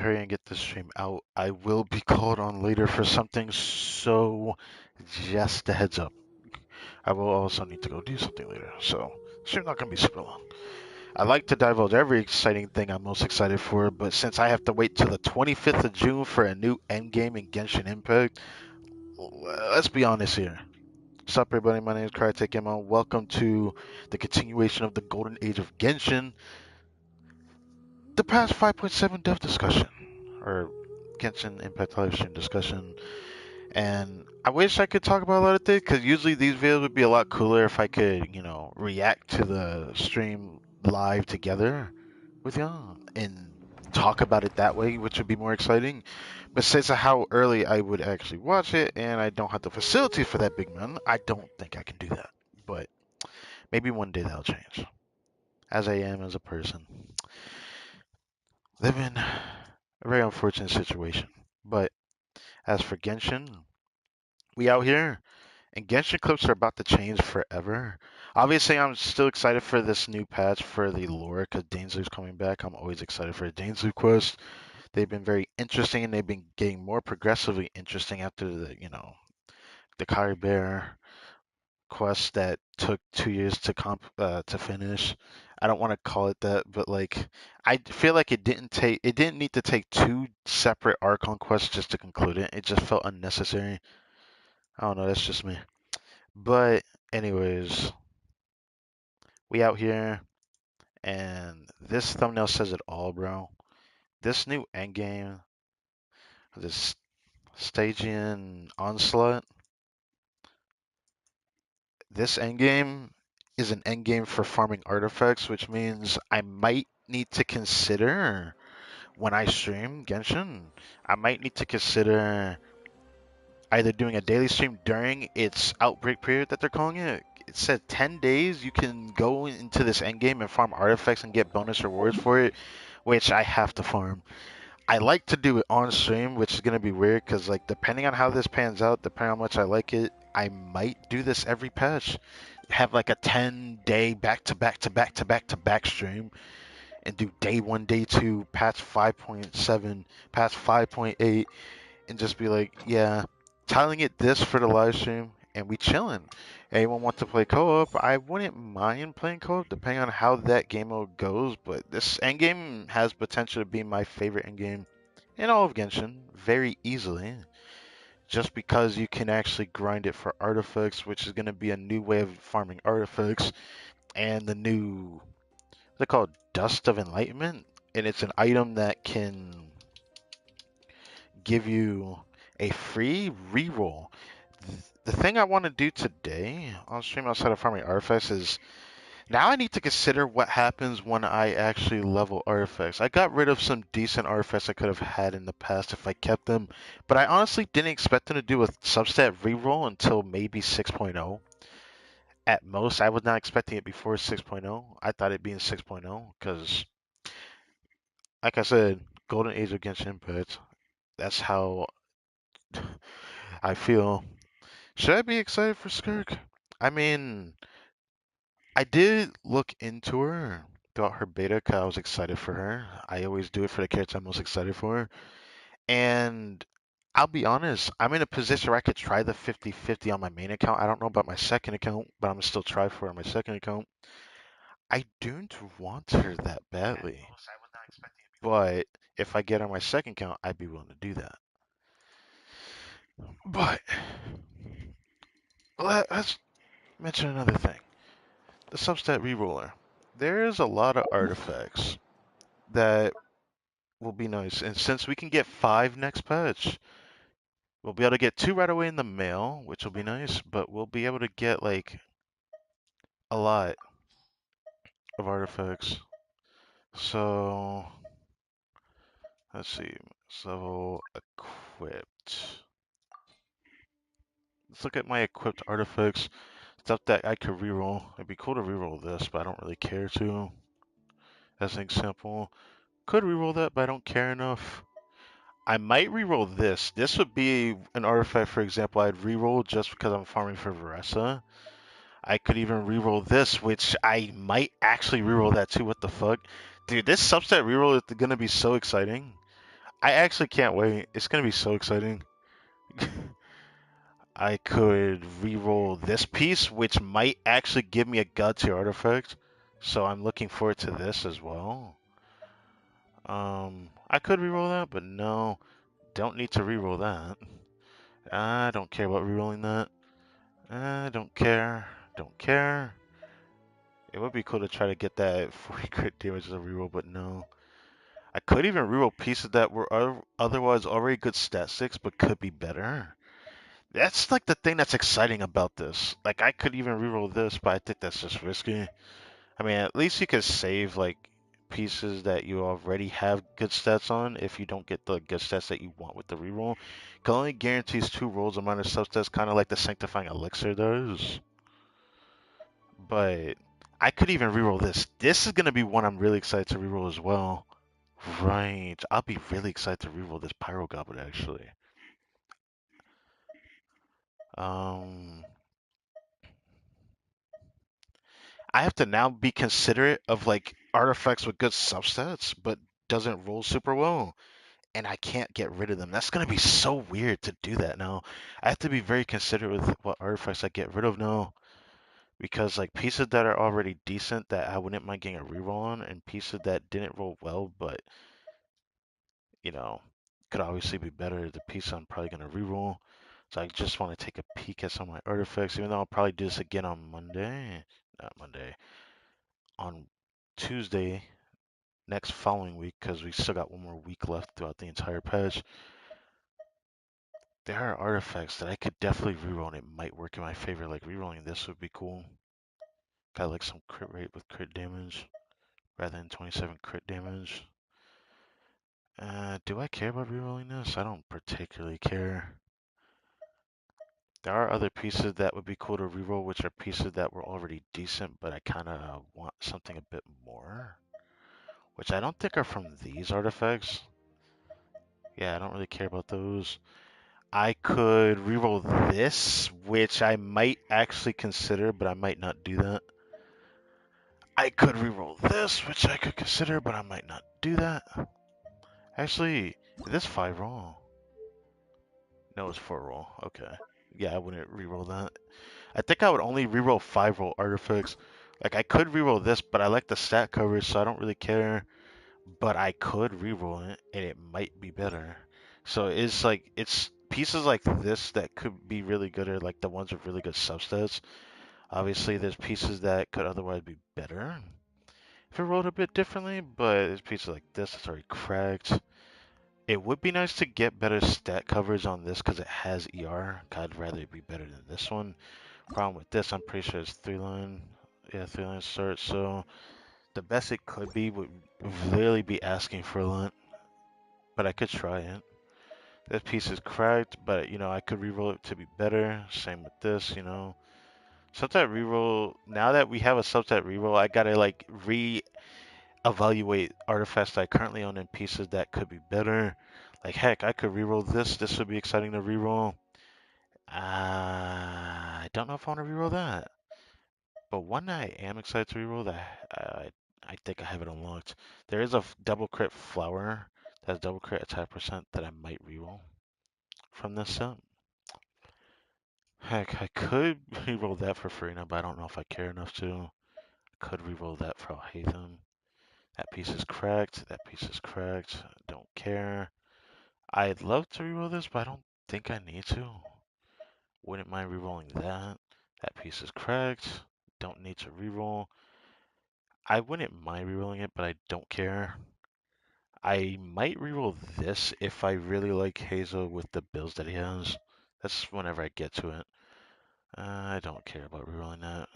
hurry and get this stream out. I will be called on later for something, so just a heads up. I will also need to go do something later, so stream's not gonna be super long. I like to divulge every exciting thing I'm most excited for, but since I have to wait till the 25th of June for a new endgame in Genshin Impact, let's be honest here. What's up, everybody? My name is Crytekemon. Welcome to the continuation of the Golden Age of Genshin, the past 5.7 dev discussion, or Genshin Impact live stream discussion. And I wish I could talk about a lot of things, because usually these videos would be a lot cooler if I could, react to the stream live together with y'all and talk about it that way, which would be more exciting. But since of how early I would actually watch it and I don't have the facilities for that big man, I don't think I can do that. But maybe one day that'll change. As I am as a person. Living a very unfortunate situation. But as for Genshin, we out here. And Genshin clips are about to change forever. Obviously, I'm still excited for this new patch for the lore because Dainzoo's coming back. I'm always excited for a Dainzoo quest. They've been very interesting and they've been getting more progressively interesting after the Kari Bear quest that took 2 years to finish. I don't want to call it that, but like I feel like it didn't need to take two separate Archon quests just to conclude it. It just felt unnecessary. I don't know, that's just me. But anyways, we out here, and this thumbnail says it all, bro. This new endgame, this Stygian onslaught, this endgame is an endgame for farming artifacts, which means I might need to consider when I stream Genshin, I might need to consider either doing a daily stream during its outbreak period that they're calling it. It said 10 days you can go into this endgame and farm artifacts and get bonus rewards for it, which I have to farm. I like to do it on stream, which is going to be weird because, like, depending on how this pans out, depending on how much I like it, I might do this every patch. Have like a 10-day back to back to back to back to back stream and do day one, day two, patch 5.7, patch 5.8, and just be like, yeah, telling it this for the live stream, and we chilling. Anyone want to play co-op? I wouldn't mind playing co-op depending on how that game mode goes, but this endgame has potential to be my favorite endgame in all of Genshin very easily. Just because you can actually grind it for artifacts, which is going to be a new way of farming artifacts, and the new, they're called Dust of Enlightenment, and it's an item that can give you a free reroll. The thing I want to do today on stream outside of farming artifacts is now I need to consider what happens when I actually level artifacts. I got rid of some decent artifacts I could have had in the past if I kept them, but I honestly didn't expect them to do a substat reroll until maybe 6.0. At most, I was not expecting it before 6.0. I thought it'd be in 6.0 because, like I said, Golden Age of Genshin Impact. That's how I feel. Should I be excited for Skirk? I mean, I did look into her throughout her beta because I was excited for her. I always do it for the character I'm most excited for. And I'll be honest, I'm in a position where I could try the 50-50 on my main account. I don't know about my second account, but I'm gonna still try for it on my second account. I don't want her that badly. But if I get on my second account, I'd be willing to do that. But let's mention another thing. The substat reroller. There's a lot of artifacts that will be nice. And since we can get 5 next patch, we'll be able to get 2 right away in the mail, which will be nice, but we'll be able to get like a lot of artifacts. So let's see. So equipped. Let's look at my equipped artifacts. Stuff that I could reroll. It'd be cool to reroll this, but I don't really care to. As an example. Could reroll that, but I don't care enough. I might reroll this. This would be an artifact, for example, I'd reroll just because I'm farming for Varessa. I could even reroll this, which I might actually reroll that too. What the fuck? Dude, this subset reroll is going to be so exciting. I actually can't wait. It's gonna be so exciting. I could re-roll this piece, which might actually give me a god tier artifact. So I'm looking forward to this as well. I could re-roll that, but no, don't need to re-roll that. I don't care about re-rolling that. I don't care. Don't care. It would be cool to try to get that 40 crit damage as a reroll, but no. I could even reroll pieces that were otherwise already good stat six, but could be better. That's like the thing that's exciting about this. Like I could even reroll this, but I think that's just risky. I mean, at least you could save like pieces that you already have good stats on if you don't get the good stats that you want with the reroll. It only guarantees two rolls of minor substats, kind of like the Sanctifying Elixir does. But I could even reroll this. This is gonna be one I'm really excited to reroll as well. Right. I'll be really excited to reroll this Pyro Goblet actually. Um I have to now be considerate of like artifacts with good substats, but doesn't roll super well. And I can't get rid of them. That's gonna be so weird to do that now. I have to be very considerate with what artifacts I get rid of now. Because like pieces that are already decent that I wouldn't mind getting a reroll on, and pieces that didn't roll well, but you know, could obviously be better. The piece I'm probably gonna reroll. So I just want to take a peek at some of my artifacts, even though I'll probably do this again on Monday. Not Monday, on Tuesday next following week, because we still got one more week left throughout the entire patch. There are artifacts that I could definitely reroll and it might work in my favor. Like rerolling this would be cool. Got like some crit rate with crit damage rather than 27 crit damage. Do I care about rerolling this? I don't particularly care. There are other pieces that would be cool to reroll, which are pieces that were already decent, but I kind of want something a bit more. Which I don't think are from these artifacts. Yeah, I don't really care about those. I could reroll this, which I might actually consider, but I might not do that. I could reroll this, which I could consider, but I might not do that. Actually, is this 5 roll? No, it's 4 roll. Okay. Yeah, I wouldn't reroll that. I think I would only reroll 5 roll artifacts. Like, I could reroll this, but I like the stat coverage, so I don't really care. But I could reroll it, and it might be better. So it's like, it's pieces like this that could be really good, or like the ones with really good substats. Obviously, there's pieces that could otherwise be better if it rolled a bit differently, but there's pieces like this that's already cracked. It would be nice to get better stat coverage on this because it has ER. I'd rather it be better than this one. Problem with this, I'm pretty sure it's 3 line. Yeah, 3 line start. So the best it could be would literally be asking for a lot, but I could try it. This piece is cracked, but I could reroll it to be better. Same with this, Substat reroll. Now that we have a substat reroll, I gotta like evaluate artifacts that I currently own in pieces that could be better. Like heck, I could reroll this. This would be exciting to reroll. I don't know if I want to reroll that. But one I am excited to reroll that I think I have it unlocked. There is a double crit flower that has double crit attack percent that I might reroll from this set. Heck, I could reroll that for Farina, but I don't know if I care enough to. I could reroll that for Alhaitham. That piece is cracked. That piece is cracked. Don't care. I'd love to reroll this, but I don't think I need to. Wouldn't mind rerolling that. That piece is cracked. Don't need to reroll. I wouldn't mind rerolling it, but I don't care. I might reroll this if I really like Hazel with the builds that he has. That's whenever I get to it. I don't care about rerolling that.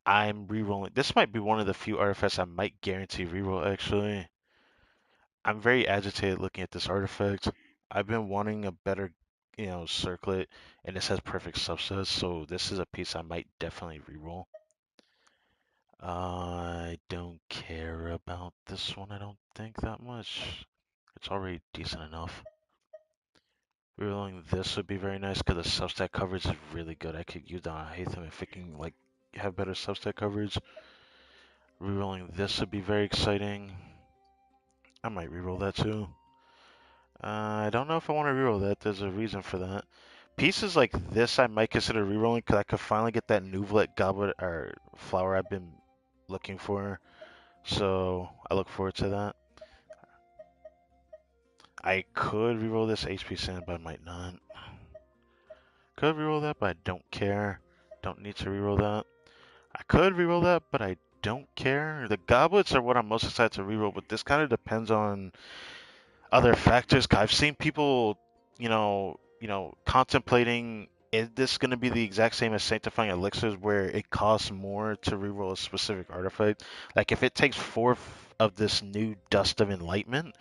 I'm rerolling. This might be one of the few artifacts I might guarantee reroll, actually. I'm very agitated looking at this artifact. I've been wanting a better, circlet, and this has perfect subsets, so this is a piece I might definitely reroll. I don't care about this one, I don't think that much. It's already decent enough. Rerolling this would be very nice because the substat coverage is really good. I could use the Hatham if it can like have better substat coverage. Rerolling this would be very exciting. I might reroll that too. I don't know if I want to reroll that. There's a reason for that. Pieces like this I might consider rerolling because I could finally get that Nouvlet goblet or flower I've been looking for. So I look forward to that. I could reroll this HP Sand, but I might not. Could reroll that, but I don't care. Don't need to reroll that. I could reroll that, but I don't care. The goblets are what I'm most excited to reroll, but this kind of depends on other factors. 'Cause I've seen people, contemplating is this going to be the exact same as sanctifying elixirs, where it costs more to reroll a specific artifact. Like if it takes of this new dust of enlightenment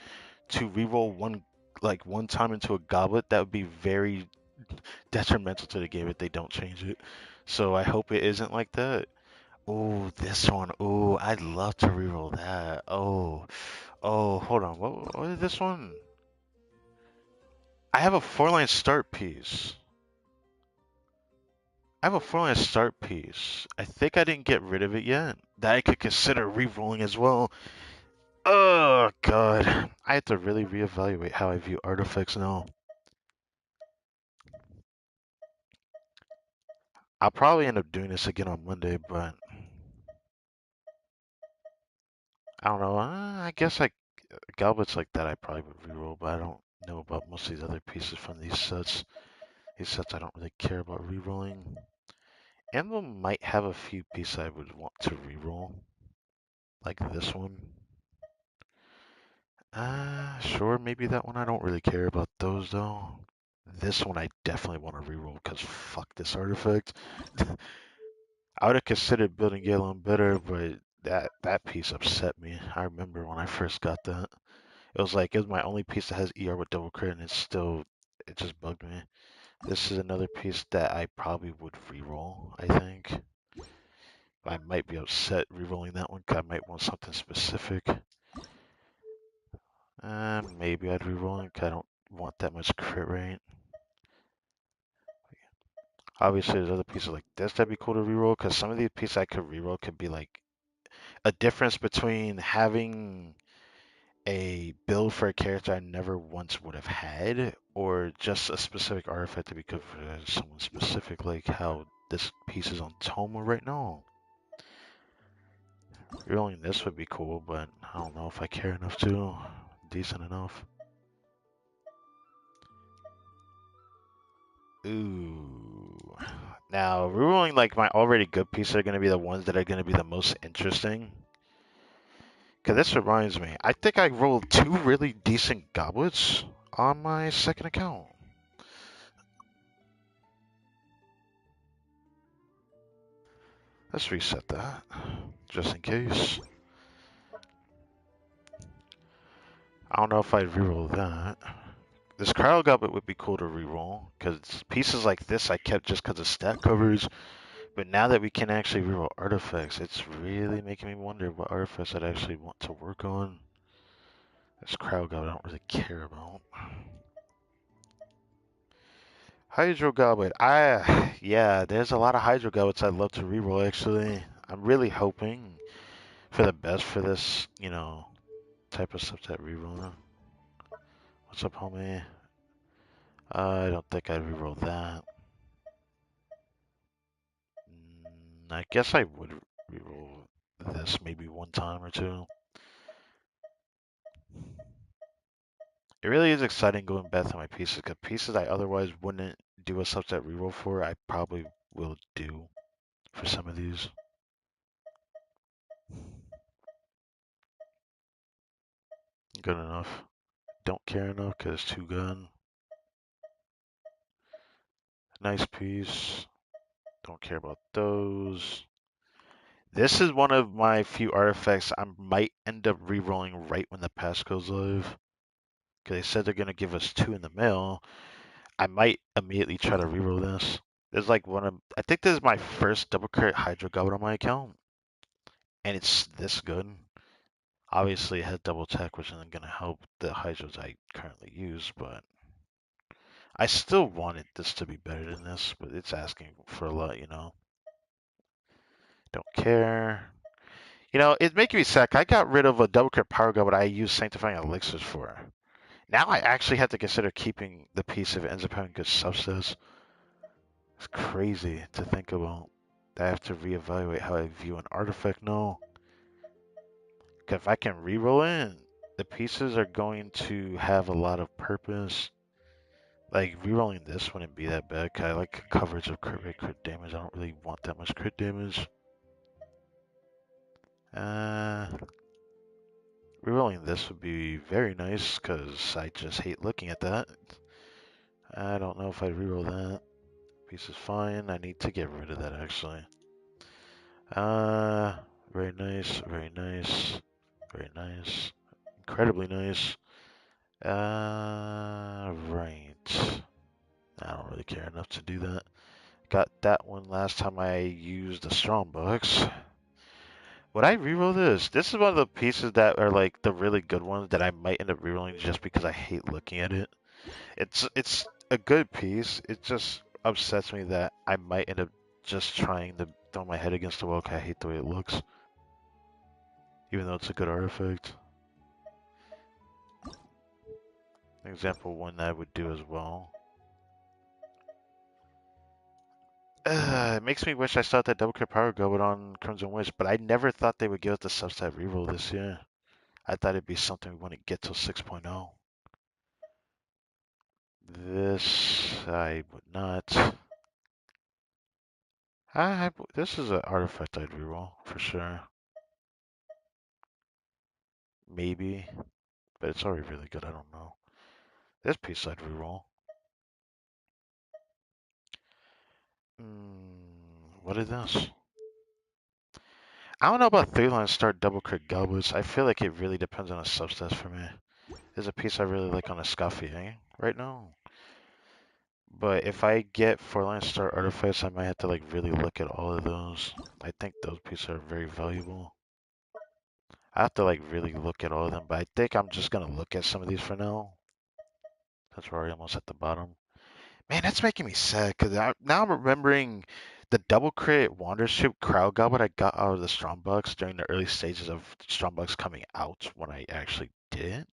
to reroll one time into a goblet, that would be very detrimental to the game if they don't change it. So I hope it isn't like that. Oh, this one. Oh, I'd love to reroll that. Oh, hold on. What is this one? I have a four-line start piece. I have a four-line start piece. I think I didn't get rid of it yet. That I could consider re-rolling as well. Oh, God. I have to really reevaluate how I view artifacts now. I'll probably end up doing this again on Monday, but I don't know. I guess Galbets like that I probably would re-roll, but I don't know about most of these other pieces from these sets. These sets I don't really care about re-rolling. Emblem might have a few pieces I would want to re-roll, like this one. Sure, maybe that one. I don't really care about those though. This one I definitely want to reroll because fuck this artifact. I would have considered building Galen better, but that piece upset me. I remember when I first got that. It was my only piece that has ER with double crit, and it just bugged me. This is another piece that I probably would reroll. I think I might be upset rerolling that one because I might want something specific. Maybe I'd reroll it 'cause I don't want that much crit rate. Obviously, there's other pieces like this that'd be cool to reroll because some of these pieces I could reroll could be like a difference between having a build for a character I never once would have had, or just a specific artifact to be good for someone specific, like how this piece is on Toma right now. Rerolling this would be cool, but I don't know if I care enough to. Decent enough. Ooh. Now, rerolling like my already good pieces are going to be the ones that are going to be the most interesting. Because this reminds me, I think I rolled two really decent goblets on my second account. Let's reset that, just in case. I don't know if I'd reroll that. This Cryo Goblet would be cool to reroll, because pieces like this I kept just because of stat covers. But now that we can actually reroll artifacts, it's really making me wonder what artifacts I'd actually want to work on. This Cryo Goblet I don't really care about. Hydro Goblet. Yeah, there's a lot of Hydro Goblets I'd love to reroll actually. I'm really hoping for the best for this, type of stuff that reroll. What's up, homie? I don't think I'd reroll that. I guess I would reroll this maybe one time or two. It really is exciting going back to my pieces, because pieces I otherwise wouldn't do a subset reroll for, I probably will do for some of these. Good enough. Don't care enough because it's two gun. Nice piece. Don't care about those. This is one of my few artifacts I might end up re-rolling right when the pass goes live. Because they said they're going to give us two in the mail. I might immediately try to re-roll this. There's like I think this is my first double crit Hydro Goblet on my account. And it's this good. Obviously it has double tech, which isn't going to help the Hydros I currently use, but I still wanted this to be better than this, but it's asking for a lot. Don't care. It's making me sad. I got rid of a double crit power goblet I used sanctifying elixirs for. Now I actually have to consider keeping the piece if it ends up having good subsets. It's crazy to think about. I have to reevaluate how I view an artifact now. 'Cause if I can reroll it, the pieces are going to have a lot of purpose. Like rerolling this wouldn't be that bad. 'Cause I like coverage of crit rate, crit damage. I don't really want that much crit damage. Uh, Rerolling this would be very nice because I just hate looking at that. I don't know if I'd reroll that. Piece is fine. I need to get rid of that actually. Uh, Very nice, very nice, very nice, incredibly nice. Right. I don't really care enough to do that. Got that one last time I used the strong box. Would I reroll this? This is one of the pieces that are like the really good ones that I might end up rerolling just because I hate looking at it. It's a good piece. It just upsets me that I might end up just trying to throw my head against the wall 'cause I hate the way it looks, even though it's a good artifact. An example one that I would do as well. It makes me wish I still had that double crit power goblet on Crimson Wish, but I never thought they would give us the substat reroll this year. I thought it'd be something we wouldn't get till 6.0. This I would not. This is an artifact I'd reroll for sure. Maybe, but it's already really good. I don't know. This piece I'd reroll. What is this? I don't know about 3-line start double crit goblets. I feel like it really depends on the substats for me. There's a piece I really like on a Scaffy right now. But if I get 4-line start artifacts, I might have to like really look at all of those. I think those pieces are very valuable. I have to like really look at all of them, but I think I'm just gonna look at some of these for now. That's where I almost at the bottom. Man, that's making me sad because now I'm remembering the double crit Wander Ship Crowd Goblet I got out of the Strongbox during the early stages of Strongbox coming out when I actually did it.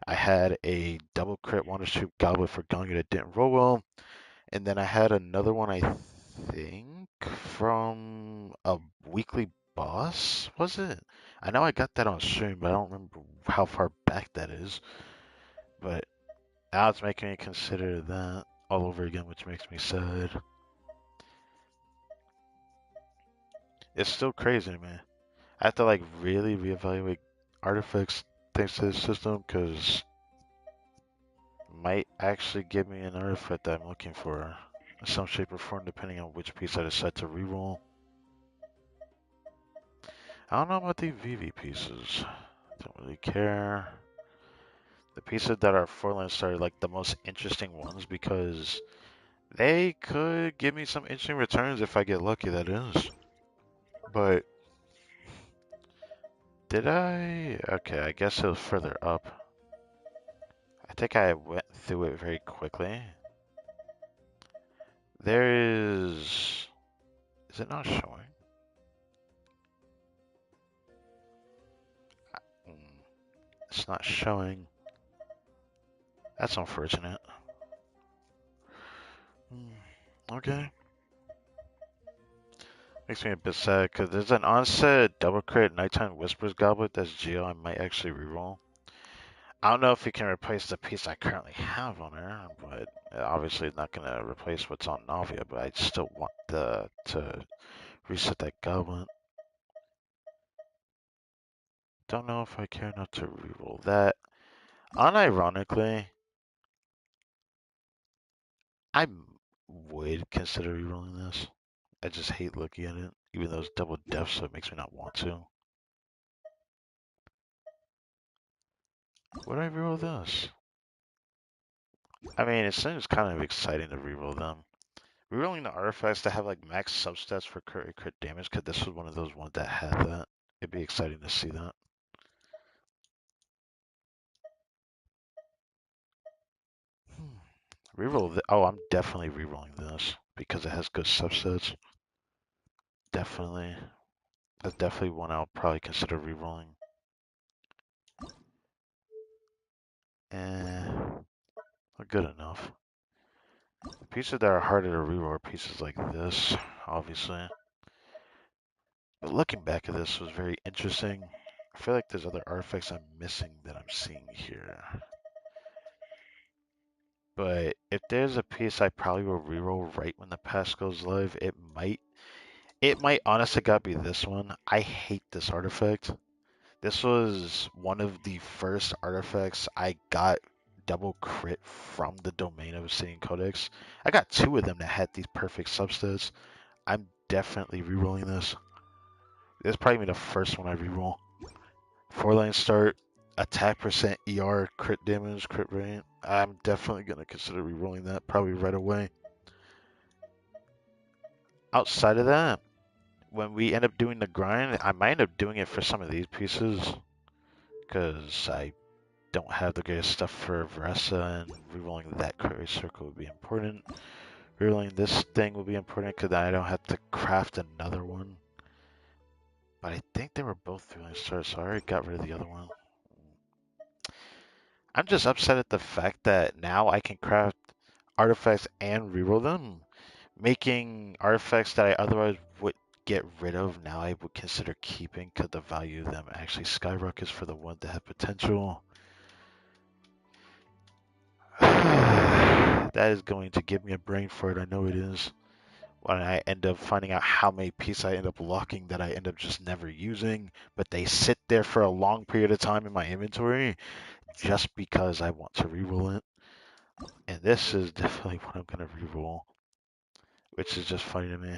I had a double crit Wander Ship Goblet for Gunga that didn't roll well, and then I had another one I think from a weekly boss, was it? I know I got that on stream, but I don't remember how far back that is. But now it's making me consider that all over again, which makes me sad. It's still crazy, man. I have to like really reevaluate artifacts thanks to this system because might actually give me an artifact that I'm looking for in some shape or form, depending on which piece I decide to reroll. I don't know about the VV pieces. Don't really care. The pieces that are 4-line are like the most interesting ones because they could give me some interesting returns if I get lucky, that is. But did I? Okay, I guess it was further up. I think I went through it very quickly. There is. Is it not showing? Mm, It's not showing. That's unfortunate. Okay. Makes me a bit sad because there's an onset double crit nighttime whispers goblet that's Geo I might actually reroll. I don't know if it can replace the piece I currently have on there, but obviously it's not gonna replace what's on Navia, but I still want to reset that goblet. Don't know if I care enough to reroll that. Unironically, I would consider rerolling this. I just hate looking at it, even though it's double def, so it makes me not want to. Would I reroll this? I mean, it seems kind of exciting to reroll them. Rerolling the artifacts that have like max substats for crit damage, because this was one of those ones that had that. It'd be exciting to see that. Reroll. Oh, I'm definitely rerolling this because it has good subsets. Definitely. That's definitely one I'll probably consider rerolling. Not good enough. Pieces that are harder to reroll are pieces like this, obviously. But looking back at this was very interesting. I feel like there's other artifacts I'm missing that I'm seeing here. But if there's a piece I probably will reroll right when the pass goes live, it might honestly gotta be this one. I hate this artifact. This was one of the first artifacts I got double crit from the domain of Obsidian Codex. I got two of them that had these perfect substats. I'm definitely rerolling this. This is probably the first one I reroll. 4-line start, attack percent, ER, crit damage, crit rate. I'm definitely gonna consider rerolling that probably right away. Outside of that, when we end up doing the grind, I might end up doing it for some of these pieces because I don't have the greatest stuff for Vressa, and rerolling that query circle would be important. Rerolling this thing will be important because I don't have to craft another one. But I think they were both 3-line starts, so I already got rid of the other one. I'm just upset at the fact that now I can craft artifacts and reroll them, making artifacts that I otherwise would get rid of now I would consider keeping because the value of them actually skyrockets for the ones that have potential. That is going to give me a brain fart, I know it is. When I end up finding out how many pieces I end up locking that I end up just never using, but they sit there for a long period of time in my inventory just because I want to reroll it. And this is definitely what I'm going to reroll, which is just funny to me.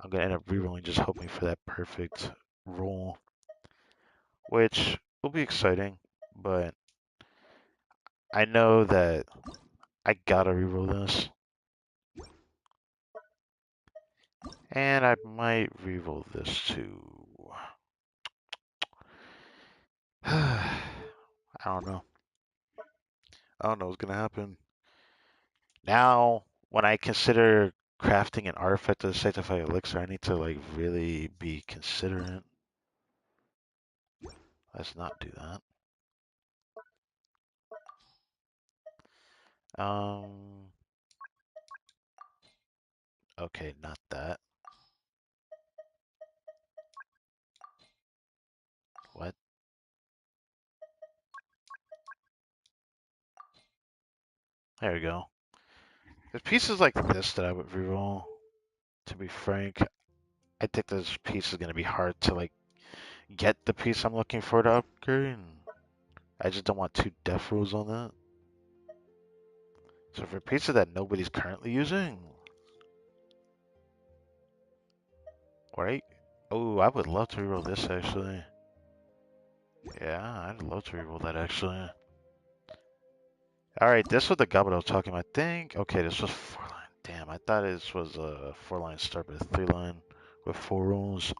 I'm going to end up rerolling just hoping for that perfect roll, which will be exciting, but I know that I gotta reroll this. And I might reroll this too. I don't know. I don't know what's gonna happen. Now, when I consider crafting an artifact of the sanctified elixir, I need to like really be considerate. Let's not do that. Um. Okay, not that. What? There we go. There's pieces like this that I would reroll. To be frank, I think this piece is gonna be hard to like get the piece I'm looking for to upgrade. I just don't want two death rules on that. So for pieces that nobody's currently using, right? Oh, I would love to reroll this actually. Yeah, I'd love to reroll that actually. All right, this was the goblet I was talking about. I think. Okay, this was 4-line. Damn, I thought this was a 4-line start, but a 3-line with 4 rolls.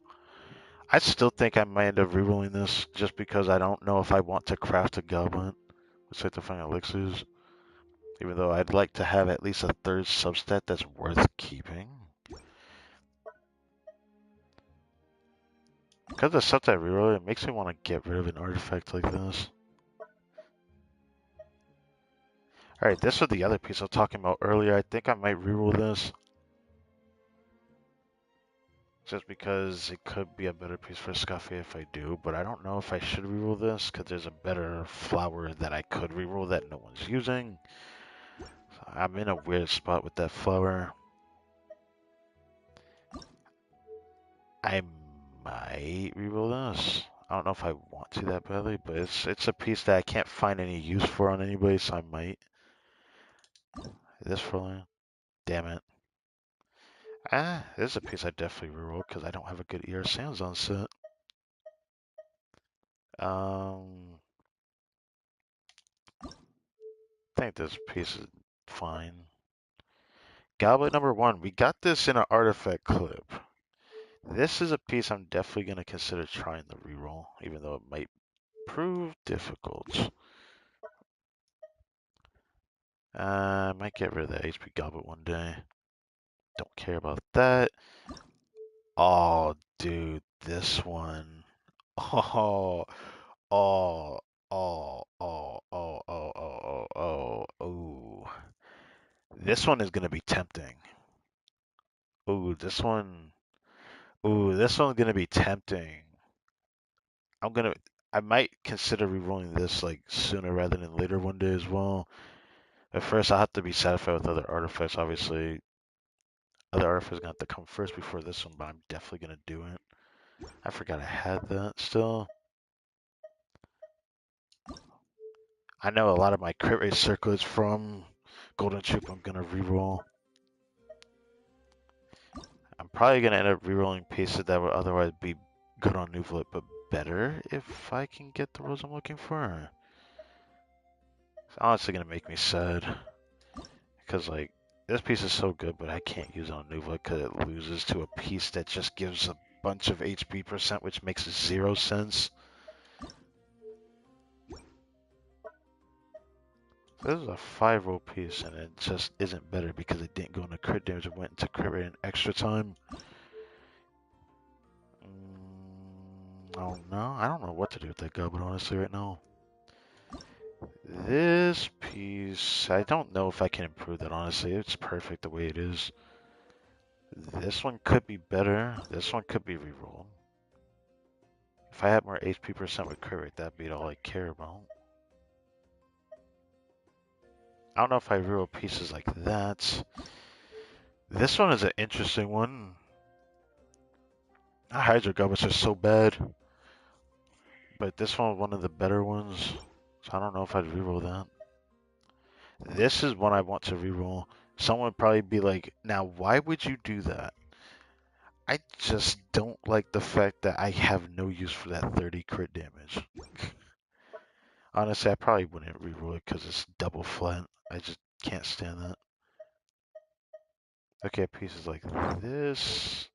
I still think I might end up rerolling this just because I don't know if I want to craft a goblet with sanctifying elixirs. Even though I'd like to have at least a third substat that's worth keeping. Because of stuff that reroll, it makes me want to get rid of an artifact like this. Alright, this was the other piece I was talking about earlier. I think I might reroll this. Just because it could be a better piece for Scuffy if I do, but I don't know if I should reroll this because there's a better flower that I could reroll that no one's using. So I'm in a weird spot with that flower. I might reroll this. I don't know if I want to that badly, but it's a piece that I can't find any use for on anybody, so I might. This for damn it. This is a piece I definitely reroll because I don't have a good ER Sands on set. I think this piece is fine. Goblet number 1. We got this in an artifact clip. This is a piece I'm definitely going to consider trying the reroll, even though it might prove difficult. I might get rid of the HP Goblet one day. Don't care about that. Oh, dude, this one. Oh, oh. Oh. This one is gonna be tempting. Ooh, this one. Ooh, this one's gonna be tempting. I'm gonna. I might consider re-rolling this like sooner rather than later one day as well. At first, I have to be satisfied with other artifacts. Obviously, other artifacts gonna have to come first before this one, but I'm definitely gonna do it. I forgot I had that still. I know a lot of my crit rate circlets from Golden Troop I'm gonna re-roll. I'm probably gonna end up re-rolling pieces that would otherwise be good on Nuvolet, but better if I can get the rolls I'm looking for. It's honestly gonna make me sad. Because, like, this piece is so good, but I can't use it on Nuvolet because it loses to a piece that just gives a bunch of HP percent, which makes 0 sense. This is a 5-roll piece, and it just isn't better because it didn't go into crit damage. It went into crit rate in extra time. Oh no, I don't know what to do with that goblet, honestly, right now. This piece, I don't know if I can improve that, honestly. It's perfect the way it is. This one could be better. This one could be rerolled. If I had more HP percent with crit rate, that'd be all I care about. I don't know if I reroll pieces like that. This one is an interesting one. Hydro goblets are so bad, but this one was one of the better ones, so I don't know if I'd reroll that. This is one I want to reroll. Someone would probably be like, now why would you do that? I just don't like the fact that I have no use for that 30 crit damage. Honestly, I probably wouldn't reroll it because it's double flat. I just can't stand that. Okay, pieces like this.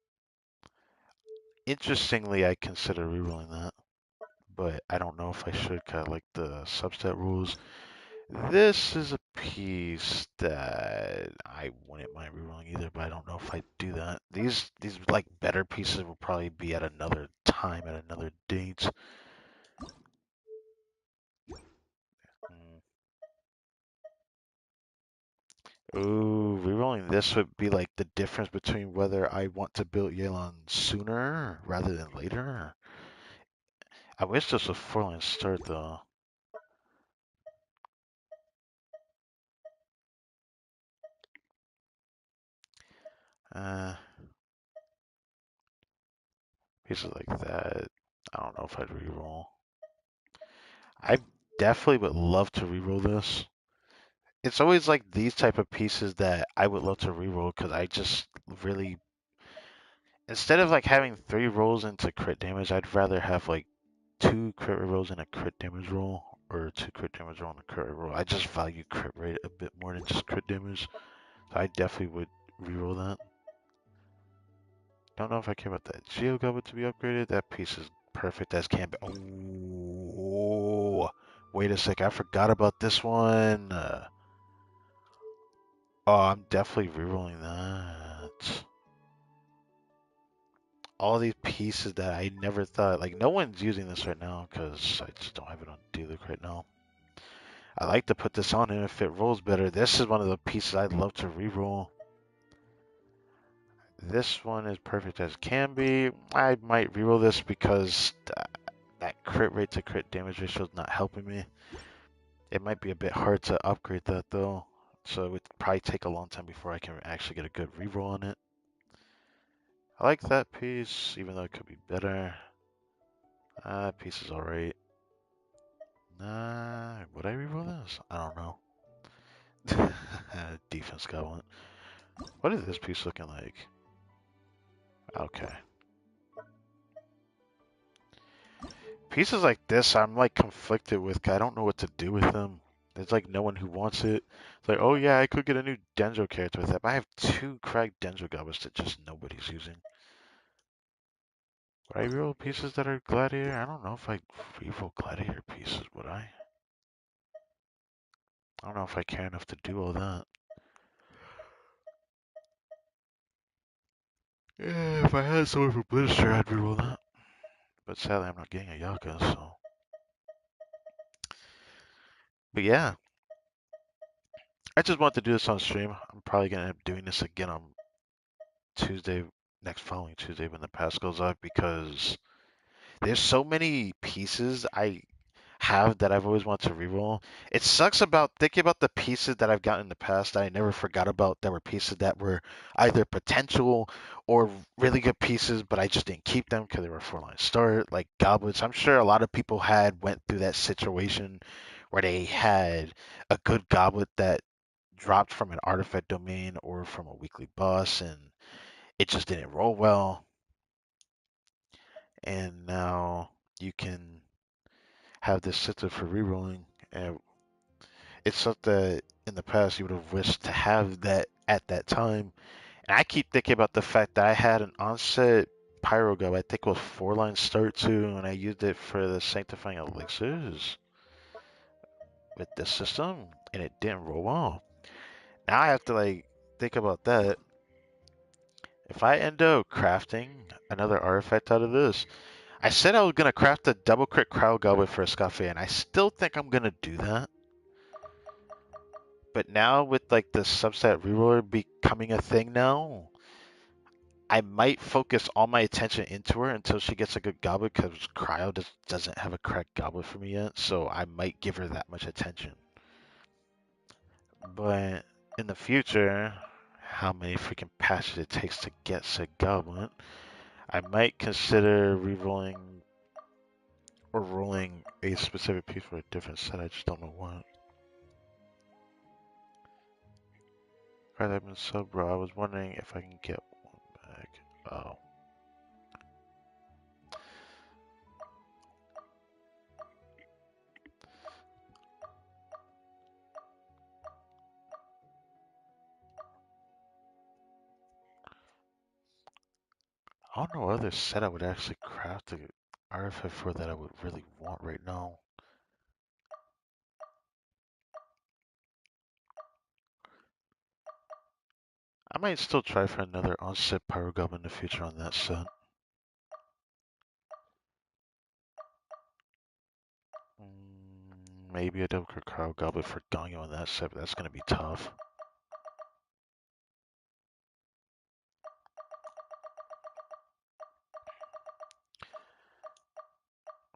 Interestingly, I consider rerolling that, but I don't know if I should, kind of like the subset rules. This is a piece that I wouldn't mind rerolling either, but I don't know if I do that. These like better pieces will probably be at another time, at another date. Mm. Ooh, rerolling this would be like the difference between whether I want to build Yelan sooner rather than later. I wish this was 4-line start though. Uh, Pieces like that. I don't know if I'd reroll. I definitely would love to reroll this. It's always like these type of pieces that I would love to reroll because I just really, instead of like having 3 rolls into crit damage, I'd rather have like 2 crit rolls and a crit damage roll, or 2 crit damage roll and a crit roll. I just value crit rate a bit more than just crit damage, so I definitely would reroll that. Don't know if I care about that Geo Goblet to be upgraded. That piece is perfect as can be. Oh, wait a sec. I forgot about this one. Oh, I'm definitely rerolling that. All these pieces that I never thought, like, no one's using this right now because I just don't have it on Deluxe right now. I like to put this on, and if it rolls better, this is one of the pieces I'd love to reroll. This one is perfect as can be. I might reroll this because that crit rate to crit damage ratio is not helping me. It might be a bit hard to upgrade that though, so it would probably take a long time before I can actually get a good reroll on it. I like that piece, even though it could be better. That piece is alright. Would I reroll this? I don't know. Defense got one. What is this piece looking like? Okay. Pieces like this, I'm like conflicted with. 'Cause I don't know what to do with them. There's like no one who wants it. It's like, oh yeah, I could get a new Denjo character with that, but I have 2 cracked Denjo goblets that just nobody's using. Would I reroll pieces that are Gladiator? I don't know if I reroll Gladiator pieces, would I? I don't know if I care enough to do all that. Yeah, if I had someone from Blister, I'd reroll that. But sadly, I'm not getting a Yaka, so. But yeah, I just wanted to do this on stream. I'm probably gonna end up doing this again on Tuesday, next following Tuesday when the pass goes up because there's so many pieces I have that I've always wanted to reroll. It sucks about thinking about the pieces that I've gotten in the past that I never forgot about that were pieces that were either potential or really good pieces, but I just didn't keep them because they were 4-line start, like goblets. I'm sure a lot of people had went through that situation where they had a good goblet that dropped from an artifact domain or from a weekly boss and it just didn't roll well. And now you can have this system for rerolling. And it's something that in the past you would have wished to have that at that time. And I keep thinking about the fact that I had an onset pyro go. I think it was 4-line start too, and I used it for the sanctifying elixirs with this system, and it didn't roll well. Now I have to like think about that. If I end up crafting another artifact out of this, I said I was gonna craft a double crit crowd goblet for a Scafe, and I still think I'm gonna do that. But now with like the subset reroller becoming a thing now, I might focus all my attention into her until she gets a good goblet because Cryo doesn't have a correct goblet for me yet, so I might give her that much attention. But in the future, how many freaking patches it takes to get said goblet, I might consider rerolling or rolling a specific piece for a different set. I just don't know what. Right, I've been sub, bro. I was wondering if I can get one back. Oh. I don't know what other set I would actually craft an artifact for that I would really want right now. I might still try for another onset pyro goblin in the future on that set. Maybe a double cryo goblin for Ganyo on that set, but that's gonna be tough.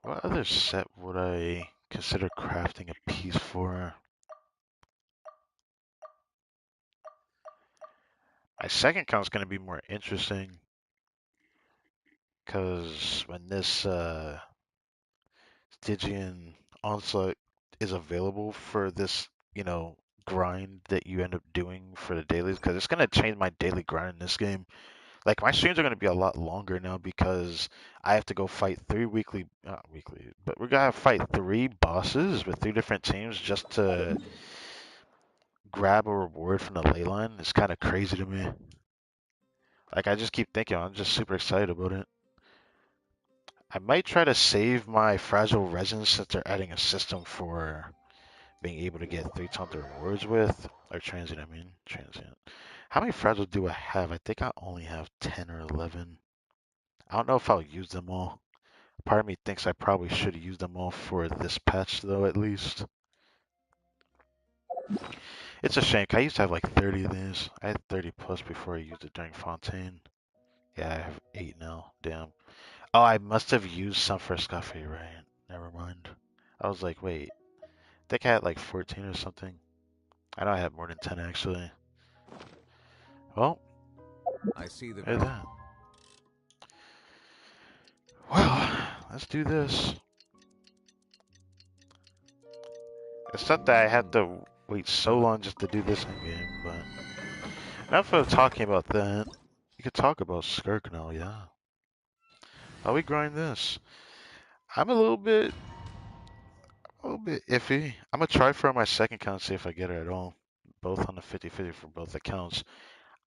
What other set would I consider crafting a piece for? My second count's gonna be more interesting because when this Stygian onslaught is available for this, grind that you end up doing for the dailies, because it's gonna change my daily grind in this game. Like my streams are gonna be a lot longer now because I have to go fight three not weekly, but we're gonna fight three bosses with three different teams just to grab a reward from the ley line. It's kind of crazy to me. Like I just keep thinking, I'm just super excited about it. I might try to save my fragile resins since they're adding a system for being able to get 3 times the rewards with, or transient, I mean, transient. How many fragile do I have? I think I only have 10 or 11. I don't know if I'll use them all. Part of me thinks I probably should use them all for this patch, though, at least. It's a shame, 'cause I used to have like 30 of these. I had 30 plus before I used it during Fontaine. Yeah, I have 8 now. Damn. Oh, I must have used some for Scuffy, right? Never mind. I was like, wait. I think I had like 14 or something. I know I had more than 10, actually. Well, I see the look at that. Well, let's do this. It's not that I have to wait so long just to do this in game, but enough of talking about that. You could talk about Skirk now, yeah. How we grind this? I'm a little bit iffy. I'm gonna try for my second account, see if I get it at all. Both on the 50-50 for both accounts.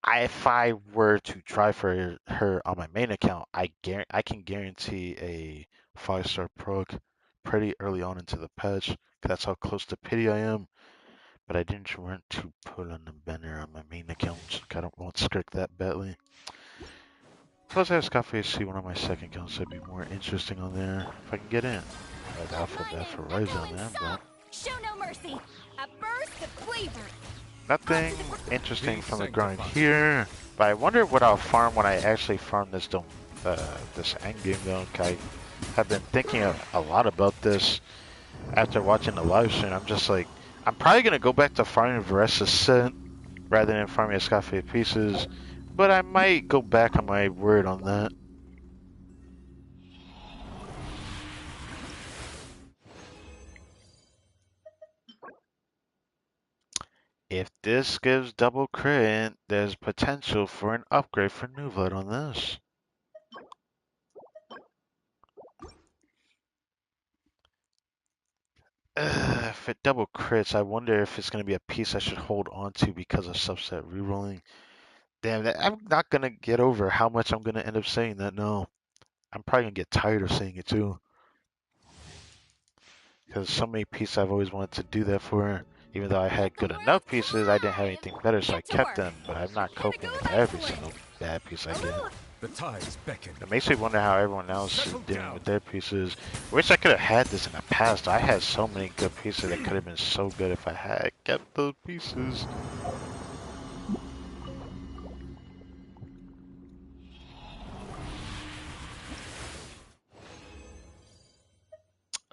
If I were to try for her on my main account, I can guarantee a 5-star prog pretty early on into the patch. 'Cause that's how close to pity I am. But I didn't want to put on the banner on my main account. I don't want Skirk that badly. Plus, I have Scafe C one on my second account, so it'd be more interesting on there if I can get in. I doubt I feel bad for Rise on there, but Show no mercy. A burst of flavor. Onto the Nothing ground. interesting Be from the grind sanctified. here, but I wonder what I'll farm when I actually farm this this end game though. I have been thinking a lot about this after watching the live stream. I'm just like, I'm probably gonna go back to farming Varessa's scent rather than farming Escafe pieces, but I might go back on my word on that. If this gives double crit, there's potential for an upgrade for New Blood on this. If it double crits, I wonder if it's going to be a piece I should hold on to because of subset rerolling. Damn, I'm not going to get over how much I'm going to end up saying that. No, I'm probably going to get tired of saying it too. Because so many pieces I've always wanted to do that for. Even though I Let had the good enough world pieces, I didn't have collide. anything better, so I Get to kept work. them. But I'm not Gotta coping go with with every excellence. single bad piece I get. The tides beckon. It makes me wonder how everyone else is Settle dealing down. with their pieces. Wish I could have had this in the past. I had so many good pieces that could have been so good if I had kept those pieces.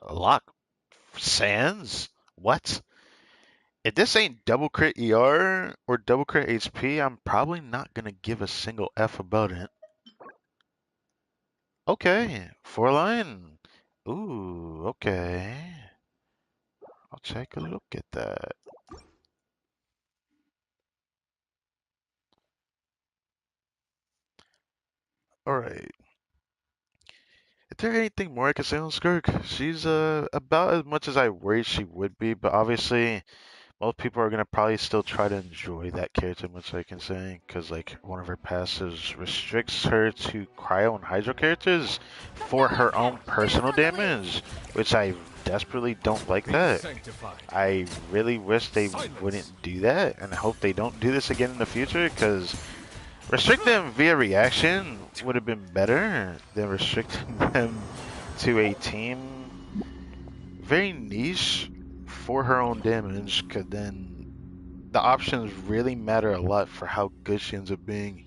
Lock Sands? What? If this ain't double crit ER or double crit HP, I'm probably not gonna give a single F about it. Okay, 4 line. Ooh, okay. I'll take a look at that. Alright. Is there anything more I can say on Skirk? She's about as much as I worried she would be, but obviously most people are gonna probably still try to enjoy that character, much I can say, because like one of her passives restricts her to cryo and hydro characters The for villain her own pack is personal on the loose. damage, which I desperately don't like Be that. sanctified. I really wish they Silence. wouldn't do that, and I hope they don't do this again in the future, because restricting them via reaction would have been better than restricting them to a team very niche for her own damage, because then the options really matter a lot for how good she ends up being.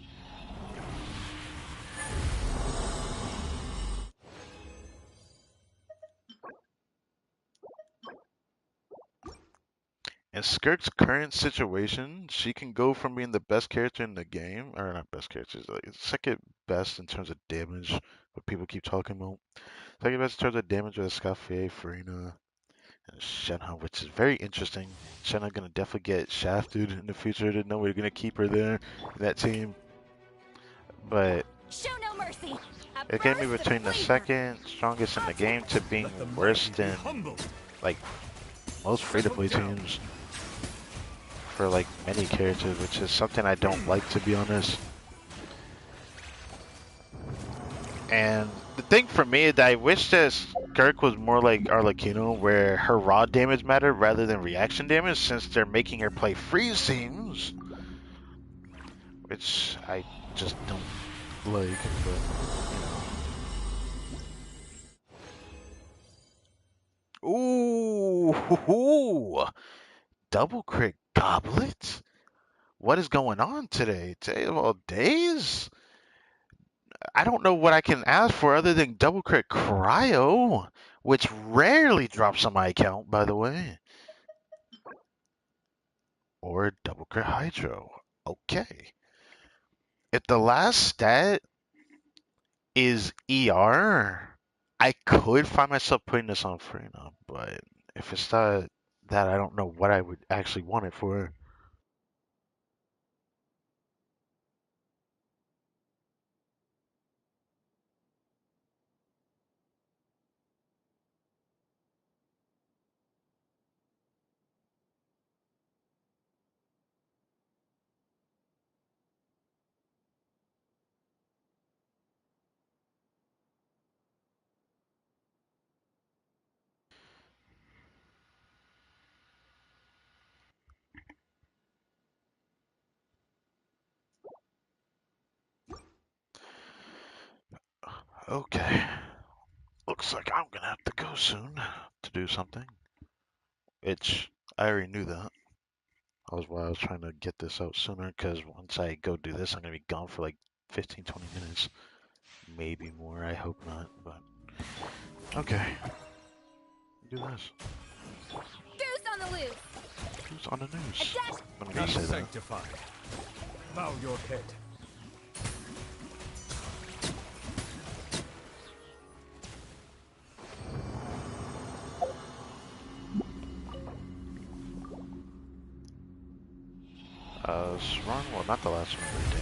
In Skirk's current situation, she can go from being the best character in the game, or not best character, like second best in terms of damage, what people keep talking about. Second best in terms of damage with Escaffier, Farina, and Shenna, which is very interesting. Shenna gonna definitely get shafted in the future. Didn't know we were gonna keep her there in that team, but Show no mercy. A it gave me burst of between the flavor. second strongest in the Onto the game to ground. Let the being worse mighty be than humbled. like most Settle free-to-play down. teams for like many characters, which is something I don't like to be honest. And the thing for me is that I wish that Skirk was more like Arlecchino, where her raw damage mattered rather than reaction damage, since they're making her play freeze teams, which I just don't like. But ooh, double crit goblet. What is going on today? Today of all days? I don't know what I can ask for other than double crit cryo, which rarely drops on my account, by the way. Or double crit hydro. Okay. If the last stat is ER, I could find myself putting this on Farina, but if it's not that, I don't know what I would actually want it for. Okay. Looks like I'm gonna have to go soon to do something. which I already knew that. That was why I was trying to get this out sooner, because once I go do this, I'm going to be gone for like 15, 20 minutes. Maybe more, I hope not, but okay. Do this. Goose on the loose. Who's on the A news? dash. I'm not Be going to say that. sanctified. Bow your head. Run, well, not the last one of the day.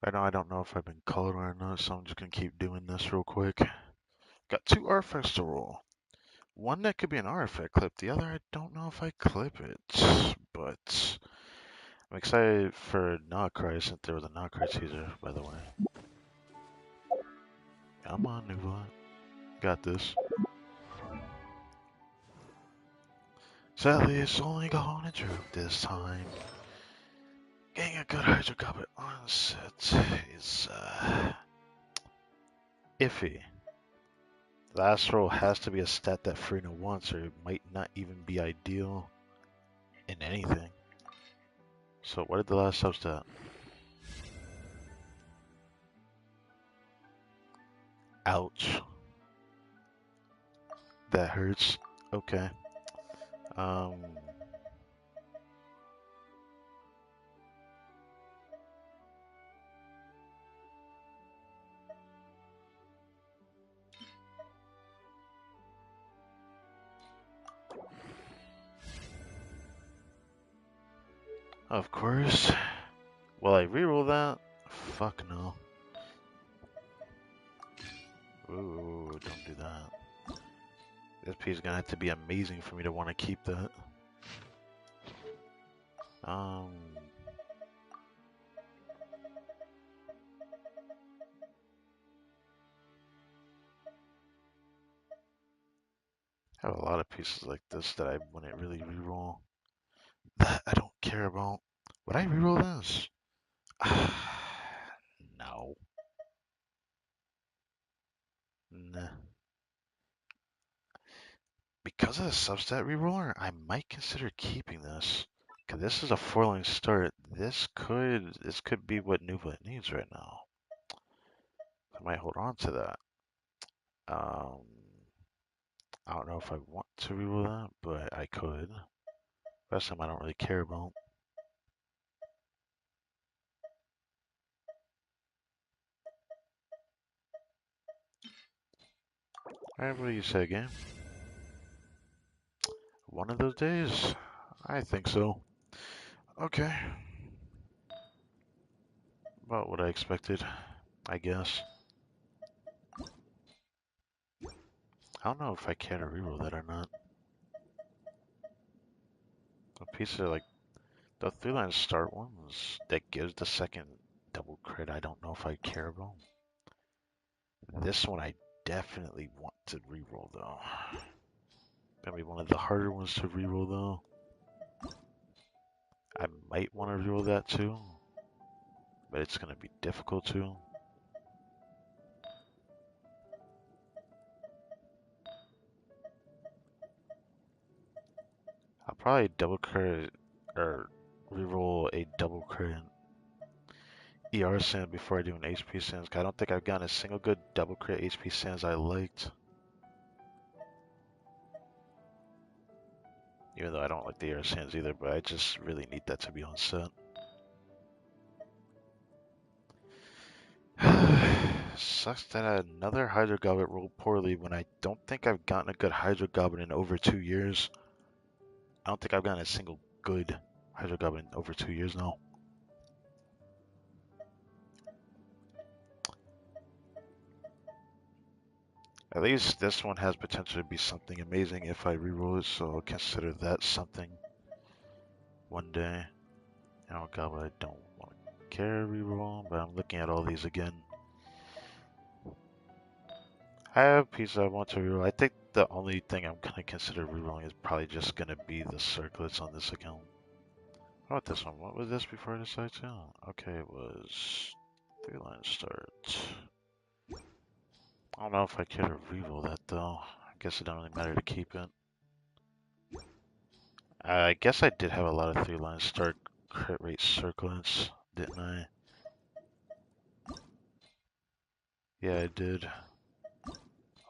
I don't know if I've been colored or not, so I'm just going to keep doing this real quick. Got two artifacts to roll. One that could be an artifact clip, the other I don't know if I clip it, but I'm excited for Notcry since there was a Notcry teaser, by the way. Come on, Nubla. Got this. Sadly, it's only gone to droop this time. Getting a good Hydro Goblet on set is, iffy. The last roll has to be a stat that Frina wants, or it might not even be ideal in anything. So what did the last substat? Ouch. That hurts. Okay. Um, of course. Will I reroll that? Fuck no. Ooh, don't do that. This piece is gonna have to be amazing for me to want to keep that. Um, I have a lot of pieces like this that I wouldn't really reroll. That I don't care about. Would I reroll this? No. Nah. Because of the substat reroller, I might consider keeping this. Cause this is a 4-line start. This could be what Nuva needs right now. I might hold on to that. Um, I don't know if I want to reroll that, but I could. Rest of them I don't really care about. Alright, what do you say, game? One of those days? I think so. Okay. About what I expected, I guess. I don't know if I care to reroll that or not. A piece of like the 3-line start ones that gives the second double crit, I don't know if I care about. This one I definitely want to reroll though. Gonna be one of the harder ones to reroll though. I might want to reroll that too, but it's gonna be difficult to. I'll probably double crit or reroll a double crit ER sand before I do an HP sands. 'Cause I don't think I've gotten a single good double crit HP sands I liked. Even though I don't like the ER sands either, but I just really need that to be on set. Sucks that another Hydro Goblet rolled poorly when I don't think I've gotten a good Hydro Goblet in over 2 years. I don't think I've gotten a single good Hydro Goblet in over 2 years now. At least this one has potential to be something amazing if I reroll it, so I'll consider that something one day. Oh god, but I don't want to care reroll, but I'm looking at all these again. I have pieces I want to reroll. I think the only thing I'm gonna consider rerolling is probably just gonna be the circlets on this account. How about this one? What was this before I decided to? Okay, it was 3-line start. I don't know if I care to reroll that though. I guess it don't really matter to keep it. I guess I did have a lot of 3-line start crit rate circlets, didn't I? Yeah, I did.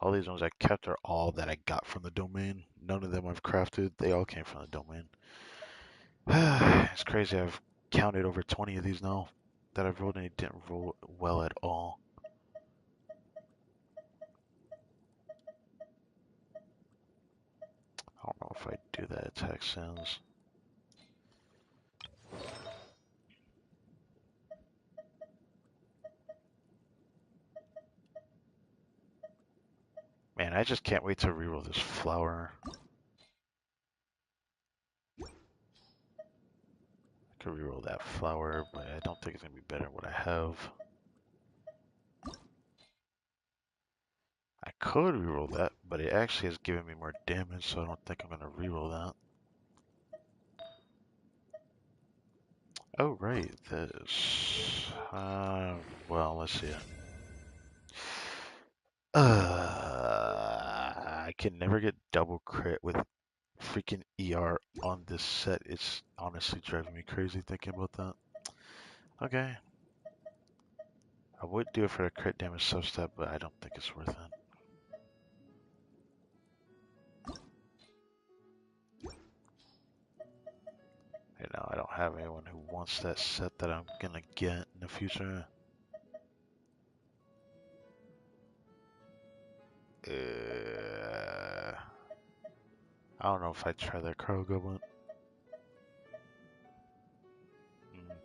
All these ones I kept are all that I got from the domain. None of them I've crafted. They all came from the domain. It's crazy. I've counted over 20 of these now that I've rolled and it didn't roll well at all. I don't know if I do that attack sounds. Man, I just can't wait to reroll this flower. I could reroll that flower, but I don't think it's gonna be better than what I have. I could reroll that, but it actually is giving me more damage, so I don't think I'm gonna reroll that. Oh, right, this. Well, let's see. I can never get double crit with freaking ER on this set. It's honestly driving me crazy thinking about that. Okay. I would do it for the crit damage substep, but I don't think it's worth it. You know, I don't have anyone who wants that set that I'm gonna get in the future. I don't know if I'd try that Crow Goblin. Mm.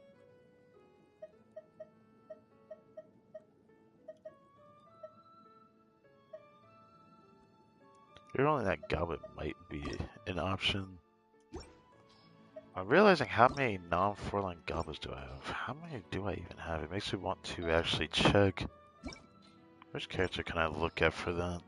Only that Goblet might be an option. I'm realizing how many non-4-line goblins do I have? How many do I even have? It makes me want to actually check. Which character can I look at for that?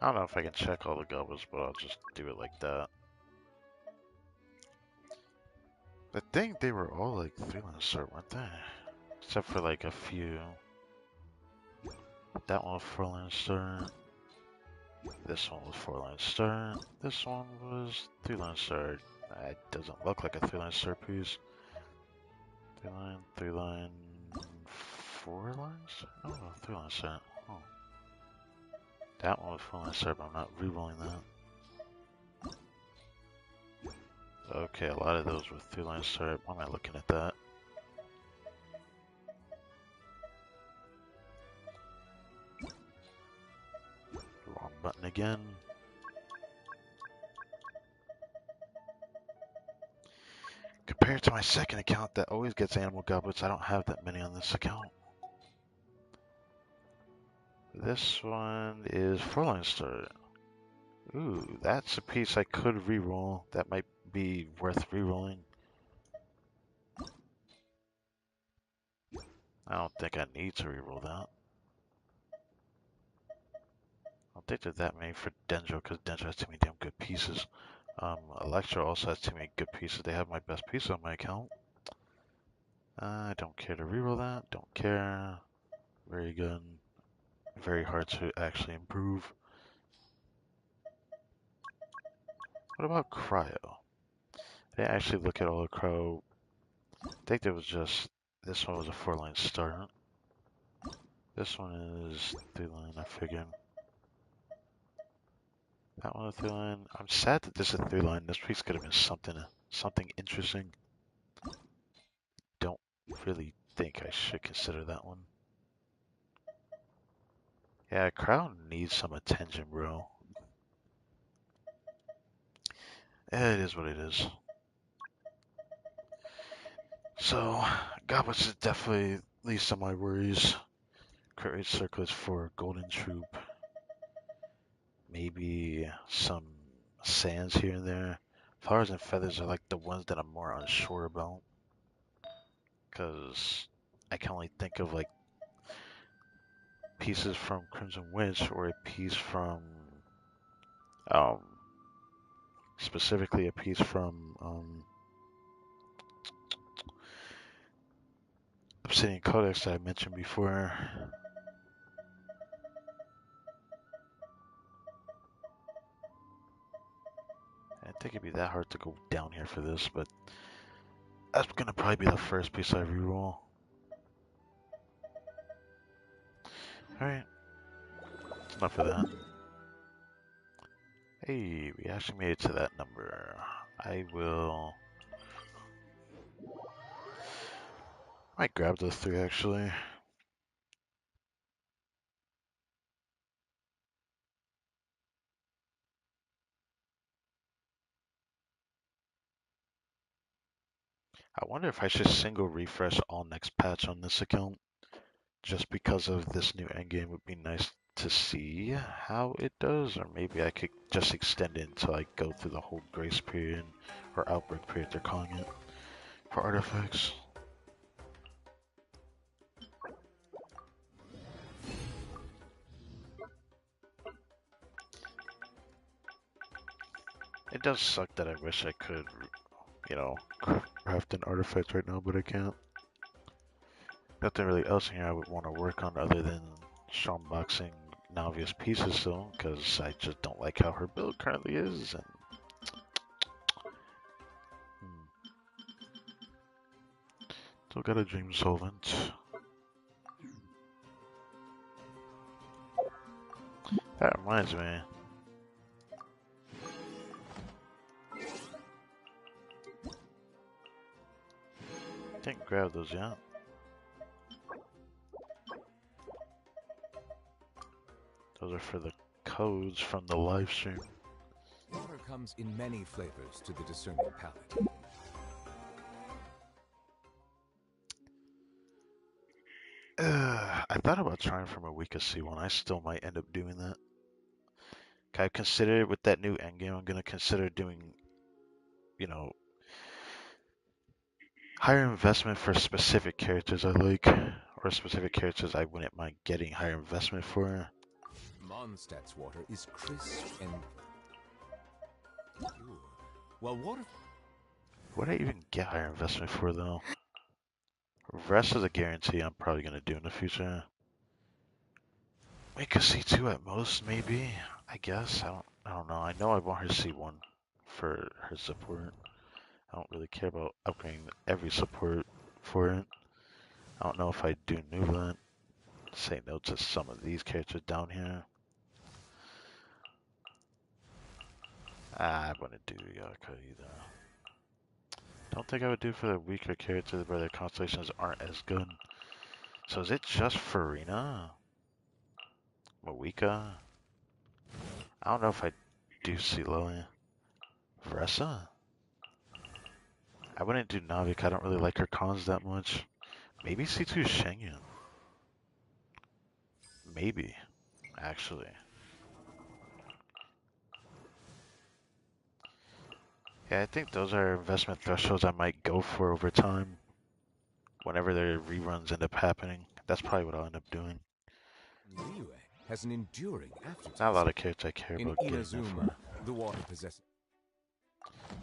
I don't know if I can check all the goblins, but I'll just do it like that. I think they were all like 3-line start, weren't they? Except for like a few. That one was 4-line start. This one was 4-line start. This one was 3-line start. It doesn't look like a 3-line start piece. 3-line, 3-line, 4 lines? Oh, 3-line start. Oh. That one was 4-line start, but I'm not re-rolling that. Okay, a lot of those were 3-line start. Why am I looking at that? Wrong button again. Compared to my second account that always gets animal goblets, I don't have that many on this account. This one is 4-line start. Ooh, that's a piece I could re-roll. That might be worth re-rolling. I don't think I need to re-roll that. I don't think there's that many for Dendro, because Dendro has too many damn good pieces. Electro also has too many good pieces. They have my best piece on my account. I don't care to reroll that. Don't care. Very good. Very hard to actually improve. What about Cryo? I didn't actually look at all the Cryo. I think there was just this one was a 4-line start. This one is 3-line, I figured. That one a 3-line. I'm sad that this is a 3-line. This piece could have been something interesting. Don't really think I should consider that one. Yeah, Crown needs some attention, bro. It is what it is. So, Goblins is definitely least of my worries. Crit rate circles for Golden Troop. Maybe some sands here and there. Flowers and feathers are like the ones that I'm more unsure about. Because I can only think of like pieces from Crimson Witch or a piece from, um, specifically a piece from Obsidian Codex that I mentioned before. I didn't think it'd be that hard to go down here for this, but that's gonna probably be the first piece I reroll. Alright, enough of that. Hey, we actually made it to that number. Might grab those three actually. I wonder if I should single refresh all next patch on this account. Just because of this new endgame would be nice to see how it does, or maybe I could just extend it until I go through the whole grace period or outbreak period they're calling it for artifacts. It does suck that I wish I could, you know, craft an artifact right now, but I can't. Nothing really else in here I would want to work on other than strongboxing Navia's pieces still, because I just don't like how her build currently is. And still got a dream solvent. That reminds me. Didn't grab those yet. Those are for the codes from the live stream. Water comes in many flavors to the discerning palate. I thought about trying from a weaker C1. I still might end up doing that. I consider with that new endgame, I'm gonna consider doing, you know, higher investment for specific characters I like, or specific characters I wouldn't mind getting higher investment for. Mondstadt's water is crisp and pure, while water... Would I even get higher investment for though? Rest is a guarantee I'm probably gonna do in the future. Make a C2 at most, maybe. I guess. I don't know. I know I want her C1 for her support. I don't really care about upgrading every support for it. I don't know if I do Newland. Say no to some of these characters down here. I wouldn't do Yaka either. Don't think I would do for the weaker characters where their constellations aren't as good. So is it just Farina? Mawika? I don't know if I do see Lily. Vressa? I wouldn't do Navik. I don't really like her cons that much. Maybe C2 Shengyun. Maybe, actually. Yeah, I think those are investment thresholds I might go for over time. Whenever their reruns end up happening. That's probably what I'll end up doing. Liyue has an enduring aftertaste. Not a lot of characters I care In about getting that for. Inazuma, the water possesses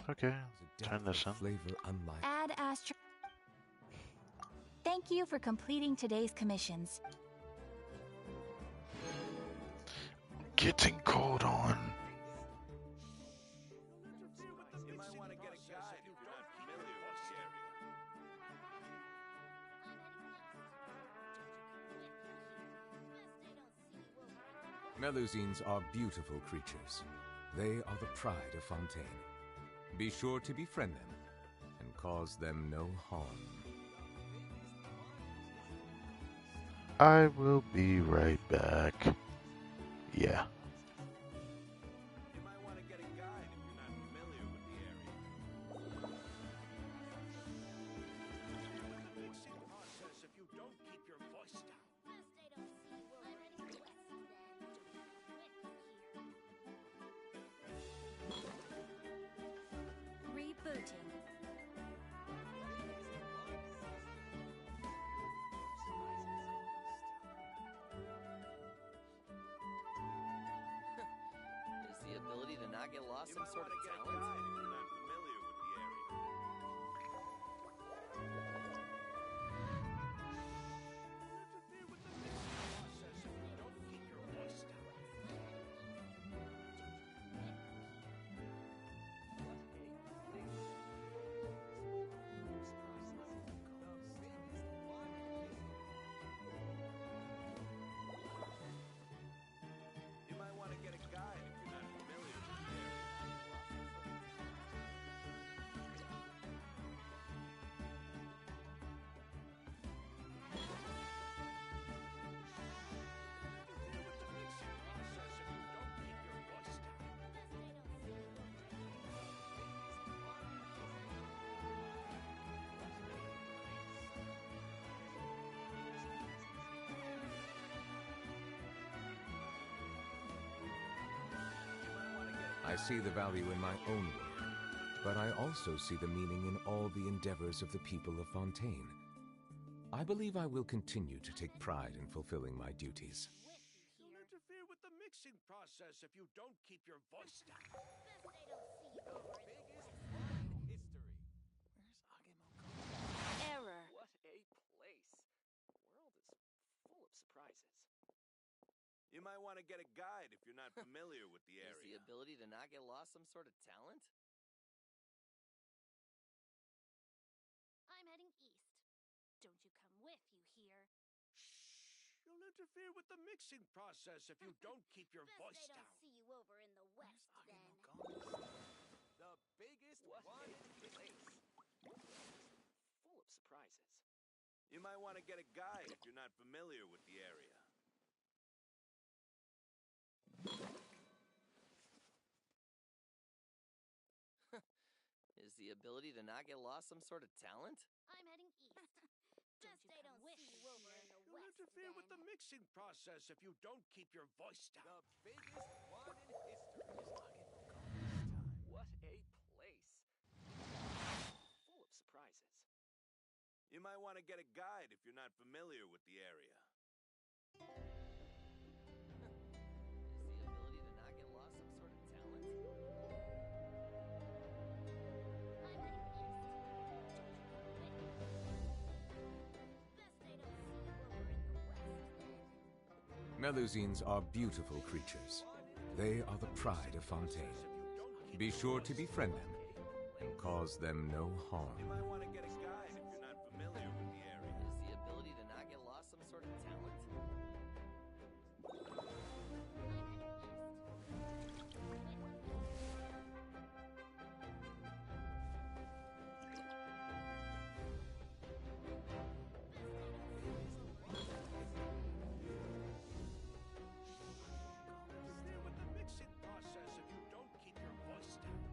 Okay, a turn depth this of in. flavor unlike... Add Astro. Thank you for completing today's commissions. Getting cold on. Melusines are beautiful creatures. They are the pride of Fontaine. Be sure to befriend them and cause them no harm. I will be right back. Yeah. not get lost some sort of talent? If you're not familiar with the area. Interfere with the mixing process if you don't keep your voice down. You might want to get a guide if you're not familiar with the area. Interfere with the mixing process if you don't keep your voice down. I see the value in my own work, but I also see the meaning in all the endeavors of the people of Fontaine. I believe I will continue to take pride in fulfilling my duties. Don't interfere with the mixing process if you don't keep your voice down. History. Where's Agemo? Error. What a place. The world is full of surprises. You might want to get a guide if you're not familiar with the Is the area. ability to not get lost some sort of talent? I'm heading east. Don't you come with, you hear? Shh! You'll interfere with the mixing process if you don't keep your Best voice they down. don't see you over in the Where's west, Agemo then. gone? The biggest one in place. Full of surprises. You might want to get a guide if you're not familiar with the area. Is the ability to not get lost some sort of talent? I'm heading east. Best they don't see you over in the You'll west, interfere with the then. mixing process if you don't keep your voice down. The biggest one in history. Where's Agemo gone this time? What a place. Full of surprises. You might want to get a guide if you're not familiar with the area. Is the ability to not get lost some sort of talent? I'm heading east. Don't you come with. Best they don't see you over in the west, then. Melusines are beautiful creatures. They are the pride of Fontaine. Be sure to befriend them and cause them no You harm. might want to get a guide if you're not familiar with the area. Is the ability to not get lost some sort of talent? Interfere with the mixing process if you don't keep your voice down.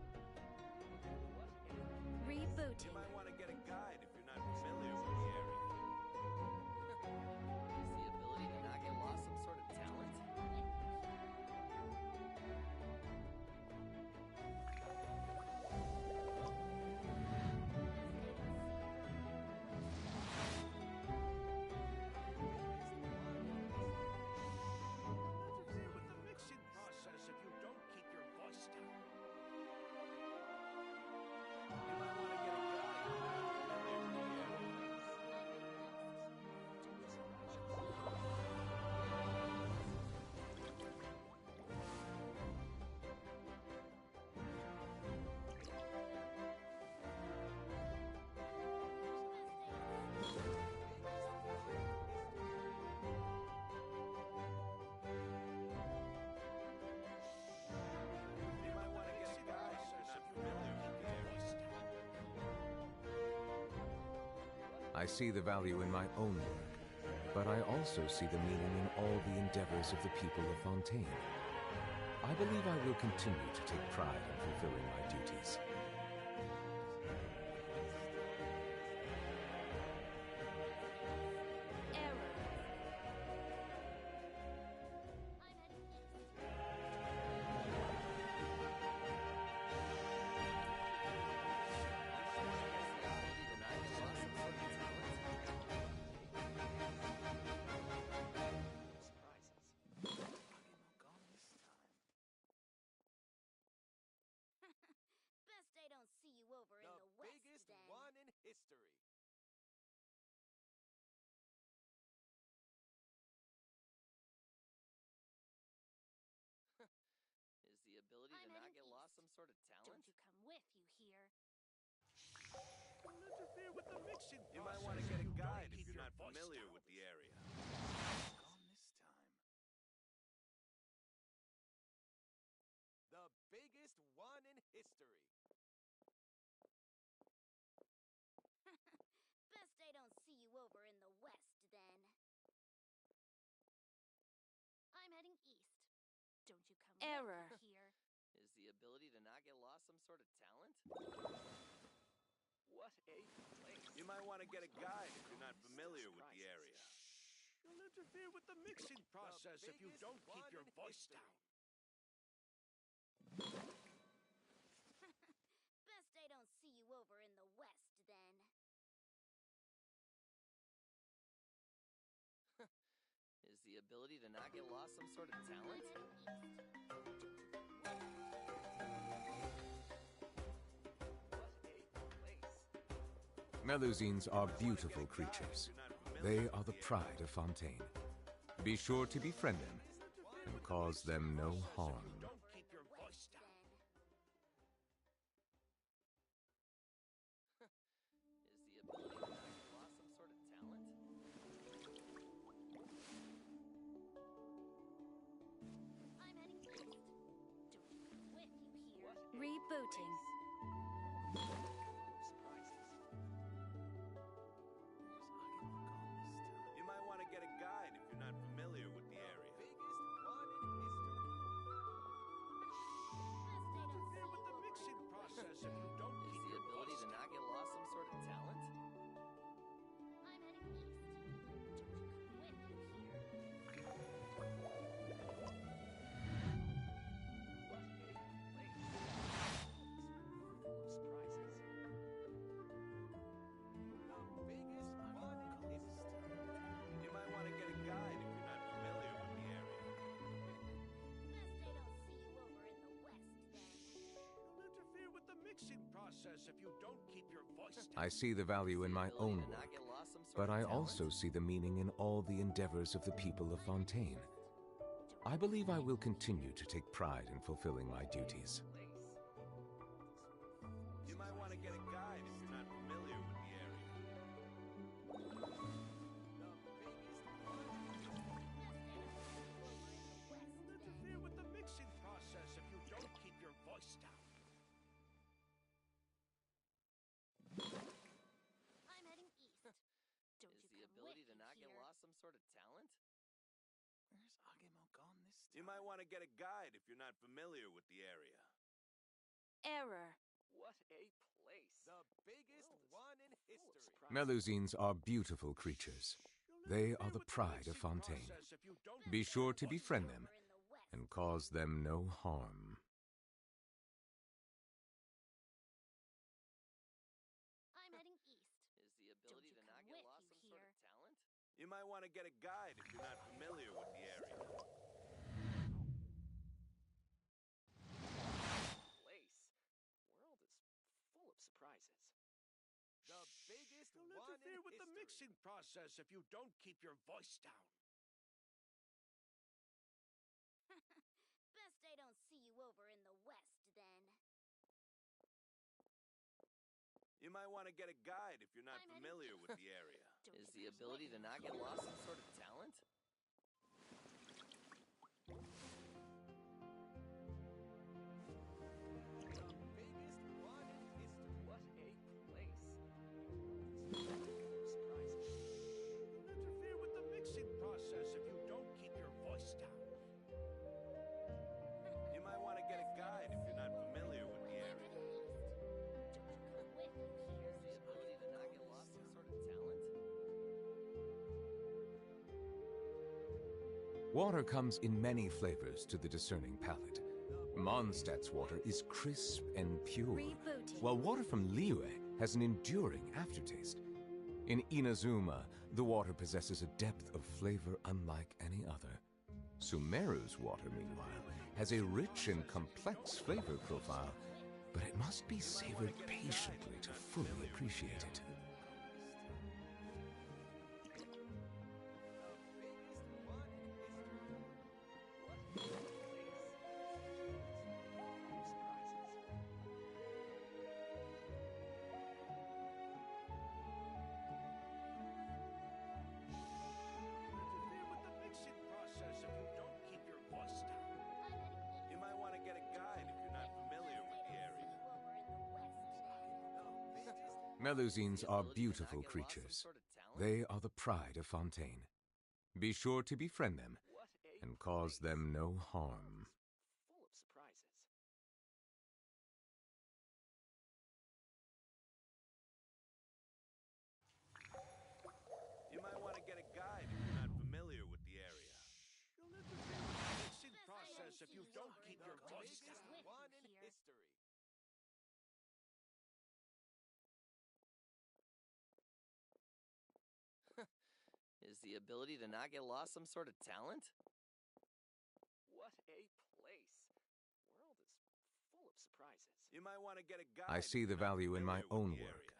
You Rebooting. might want to get a guide if you're not familiar with the area. Is the ability to not get lost some sort of talent? Interfere with the mixing process if you don't keep your voice down. You might want to get a guide if you're not familiar with the area. You might want to get a guide if you're not familiar with the area. I see the value in my own work, but I also see the meaning in all the endeavors of the people of Fontaine. I believe I will continue to take pride in fulfilling my duties. sort of talent? Don't you come with, you hear? Don't interfere with the mixing process. You might want to get a Don't guide keep if you're your not voice familiar down. with the area. Gone this time. The biggest one in history. Best I don't see you over in the west, then. I'm heading east. Don't you come Error. with, you hear? Is the ability to not get lost some sort of talent? What a place. You might want to get a guide if you're not familiar with the area. You'll interfere with the mixing process if you biggest don't keep one your in voice history. down. Best I don't see you over in the west, then. Is the ability to not get lost some sort of I'm talent? heading east. What a place. Melusines You are might wanna beautiful get a guide creatures. if you're not familiar They with are the area. pride of Fontaine. Be sure to befriend them and cause them no harm. Don't Over keep in your the voice west, down. then. Is the ability to not get lost some sort of talent? I'm heading east. Don't you come with, you hear? What a Rebooting. place. Surprises. Where's Agemo gone this time? You might want to get a guide if you're not familiar with the area. Biggest one in history. Best I don't see Interfere you with the over mixing in the west. process if you don't Is keep the your ability voice to down. not get lost some sort of talent? I'm heading east. Don't you come with, you hear? What a place. Full of surprises. The biggest one Agemo in gone this history. time. You might want to get a guide if you're not familiar with the area. Best I don't see you over in the west, then. You'll interfere with the mixing process if you don't keep your voice down. I see the value in The my ability own to not work, get lost some sort but of I talent? also see the meaning in all the endeavors of the people of Fontaine. I believe I will continue to take pride in fulfilling my duties. Place. You might want to get a guide if you're not familiar with the area. The biggest one in Best I don't see you over in the west, You'll then. interfere with the mixing process if you don't keep your voice down. I'm heading east. Don't Is you the come ability with, to you not get hear? lost some sort of talent? Where's Agemo gone this time? You might want to get a guide if you're not familiar with the area. Error. What a place. The biggest one in Full of history. surprises. Melusines are beautiful creatures. You'll They interfere are the with pride of mixing Fontaine. process if you don't Be keep sure your to voice befriend down. them Over in the west, and cause then. them no harm. I'm heading east. Is the ability you to not come get with, lost you some sort hear? of talent? You might want to get a guide if you're not familiar with the area. Place. World is full of surprises. The biggest You'll one in interfere with the history. mixing process if you don't keep your voice down. Best I don't see you over in the west, then. You might want to get a guide if you're not I'm heading familiar east. with the area. Don't Is you the come ability with, to you not get hear? lost some sort of talent? The biggest one in history. What a place. Full of surprises. You'll interfere with the mixing process if you don't keep your voice down. You might want to get a guide if you're not familiar with the I'm area. heading east. Don't you come with, you hear? Is the ability to not get lost some sort of talent? Water comes in many flavors to the discerning palate. Mondstadt's water is crisp and pure, Rebooting. while water from Liyue has an enduring aftertaste. In Inazuma, the water possesses a depth of flavor unlike any other. Sumeru's water, meanwhile, has a rich and complex flavor profile, but it must be savored patiently to fully appreciate it. Melusines are Ability to not beautiful get lost some creatures. sort of talent? They are the pride of Fontaine. Be sure to befriend them What a and cause place. them no World harm. is full of surprises. You might want to get a guide if you're not familiar with the area. You'll interfere with the mixing process if you don't keep your voice Biggest down. one in history. Is the ability to not get lost some sort of talent? What a place. World is full of surprises. You might want to get a guide. I see the value in my own work,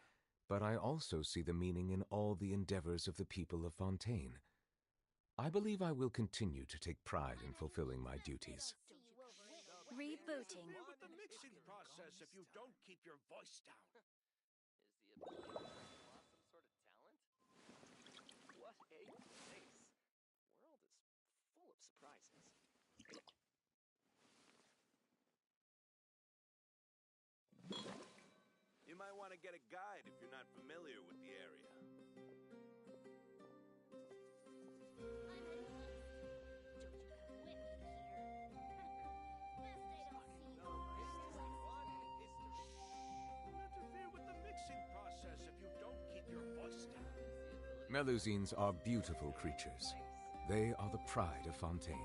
but I also see the meaning in all the endeavors of the people of Fontaine. I believe I will continue to take pride in fulfilling my duties. Rebooting. Interfere with the mixing process if you don't keep your voice down. Is the ability to not get lost some sort of talent? What a place. World is full of surprises. You might want to get a guide if you're not familiar with the area. You'll interfere with the mixing process if you don't keep your voice down. Melusines are beautiful creatures. They are the pride of Fontaine.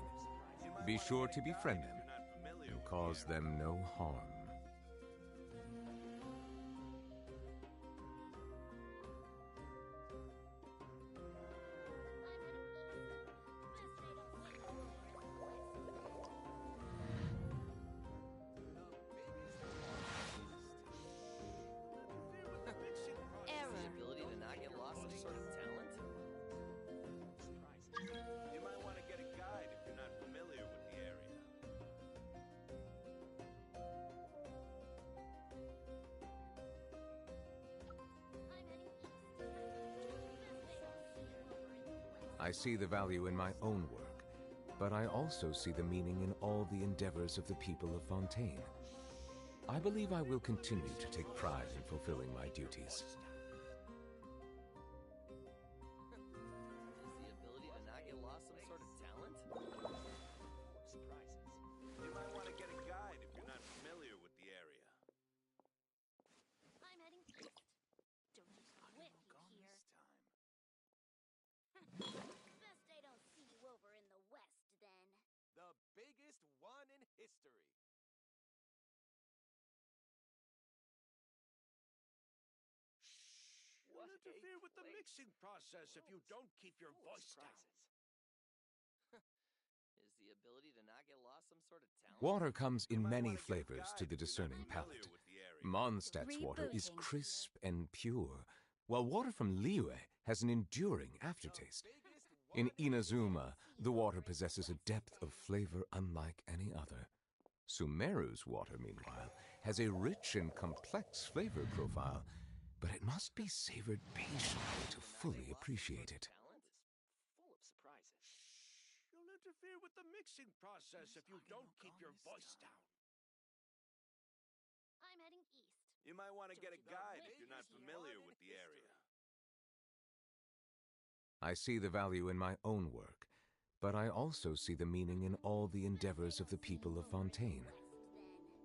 You might Be wanna sure get to a guide befriend if them you're not familiar and with the cause area. them no harm. Interfere with the mixing process. Error. The ability to not get lost some sort of talent? Surprises. You might want to get a guide if you're not familiar with the area. I see the value in my own work, but I also see the meaning in all the endeavors of the people of Fontaine. I believe I will continue to take pride in fulfilling my duties. Is the ability to not get lost some sort of talent? Surprises. You might want to get a guide if you're not familiar with the area. I'm heading east. Don't you quit me Gone here. this time. Best I don't see you over in the west then. The biggest one in history. You'll What a interfere with the place. mixing process if you don't keep your Full of voice down. surprises. Is the ability to not get lost some sort of talent? Water comes You in might many wanna get a flavors guide to the if you're not discerning familiar palate. with the area. Mondstadt's water is Rebooting. crisp and pure, while water from Liyue has an enduring aftertaste. In Inazuma, the water possesses a depth of flavor unlike any other. Sumeru's water, meanwhile, has a rich and complex flavor profile, but it must be savored patiently to fully appreciate it. Talent is full of surprises. You'll interfere with the mixing process if you don't keep your voice down. I'm heading east. You might want to get a Don't you guide quit if you're not me here. familiar with the area. I see the value in my own work, but I also see the meaning in all the endeavors of the people of Fontaine.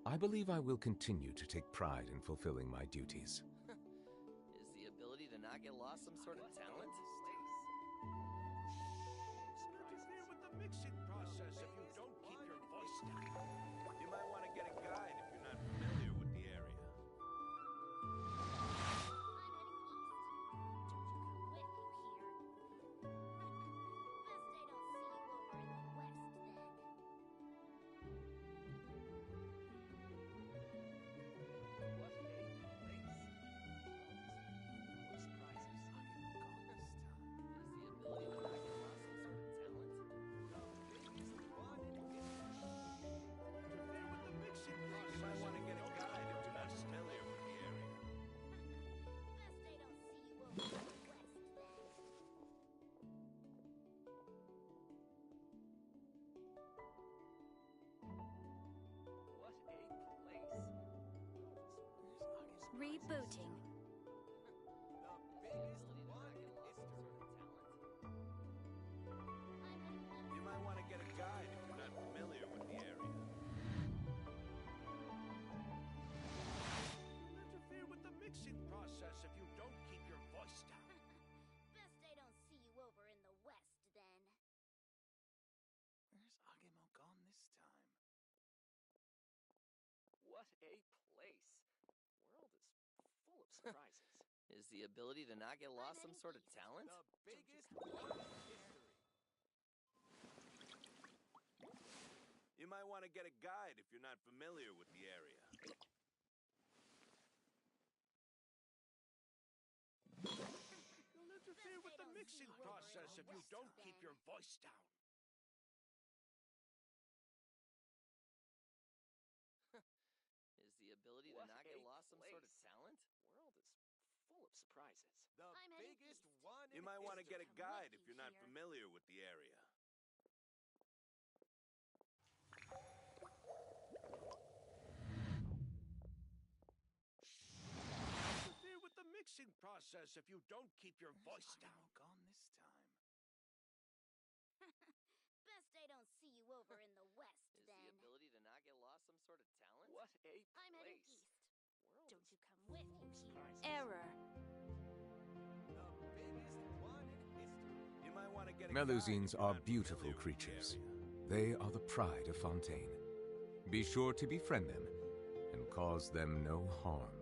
I believe I will continue to take pride in fulfilling my duties. Is the ability to not get lost some sort of talent? You'll interfere with the mixing process if you don't keep your voice down. You might want to get a guide if you're not familiar with the area. Rebooting. this time. What a place! World is full of surprises. Is the ability to not get lost some sort of talent? The biggest one in history. You might want to get a guide if you're not familiar with the area. You'll interfere with the mixing process if you don't keep your voice down. Is the ability What to not a get lost some sort of place. talent? World is full of surprises. The I'm heading biggest east. one in You might want to get a history. guide with if you you're not here. familiar with the area. Interfere with the mixing process if you don't keep your voice down. Gone this time. Best I don't see you over in the west, Is then. the ability to not get lost some sort of talent? What a I'm heading place. east. World Don't is you come with full me of here. surprises. Error. The biggest one in history. You might want to get a Melusines guide if you're are not beautiful familiar with the creatures. area. They are the pride of Fontaine. Be sure to befriend them and cause them no harm.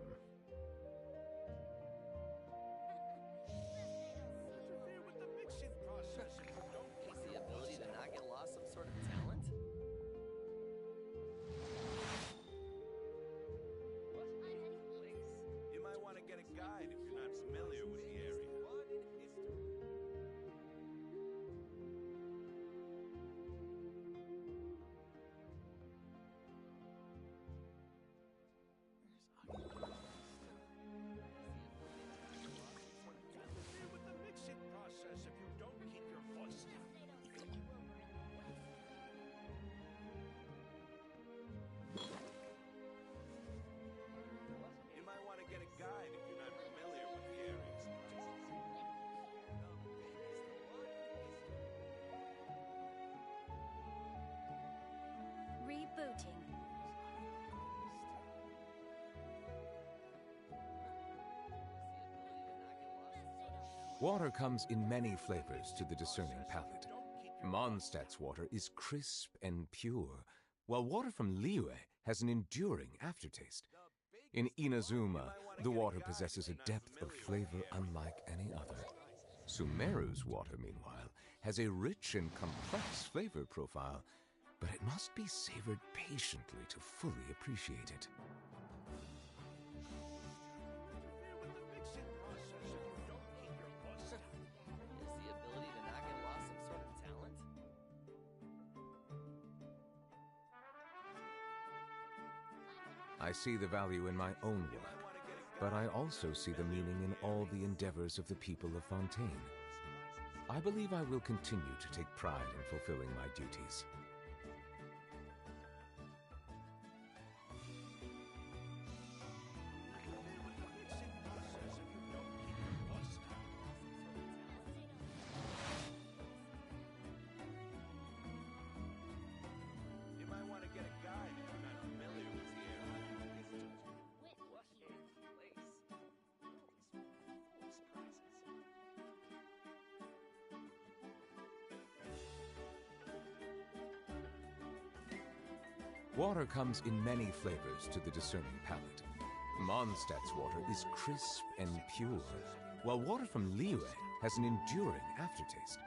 Interfere with the mixing process if you don't Is keep the your ability voice to down. not get lost some sort of talent? What a place. You might want to get a guide if you're not familiar with the area. One in history. Interfere with the mixing process if you don't keep your voice down. Best I don't see you over in the west, You might want to get a guide if you're not familiar with the area. Rebooting. Water comes in many flavors to the discerning palate. Mondstadt's water is crisp and pure, while water from Liyue has an enduring aftertaste. In Inazuma, the water possesses a depth of flavor unlike any other. Sumeru's water, meanwhile, has a rich and complex flavor profile, but it must be savored patiently to fully appreciate it. Interfere with the mixing process if you don't keep your voice down. Is the ability to not get lost some sort of talent? I see the value in my own You work, might want to get a but I guide also see the meaning in all the endeavors of the people of Fontaine. I believe I will continue to take pride in fulfilling my duties. Interfere with the mixing process if you don't keep your voice down. You might want to get a guide if you're not familiar with the area. What a place. World is full of surprises. Water comes in many flavors to the discerning palate. Mondstadt's water is crisp and pure, while water from Liyue has an enduring aftertaste.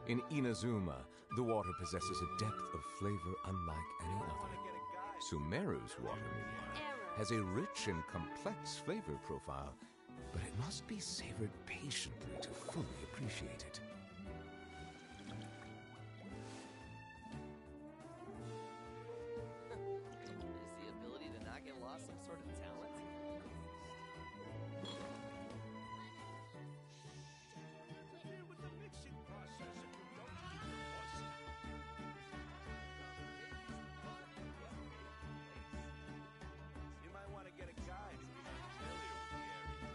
In Inazuma, the water possesses a depth of flavor unlike any You might want other. to get a guide. Sumeru's water, meanwhile, Error. has a rich and complex flavor profile, but it must be savored patiently to fully appreciate it. Is the ability to not get lost some sort of talent? Interfere with the mixing process if you don't keep your voice down. You might want to get a guide if you're not familiar with the area.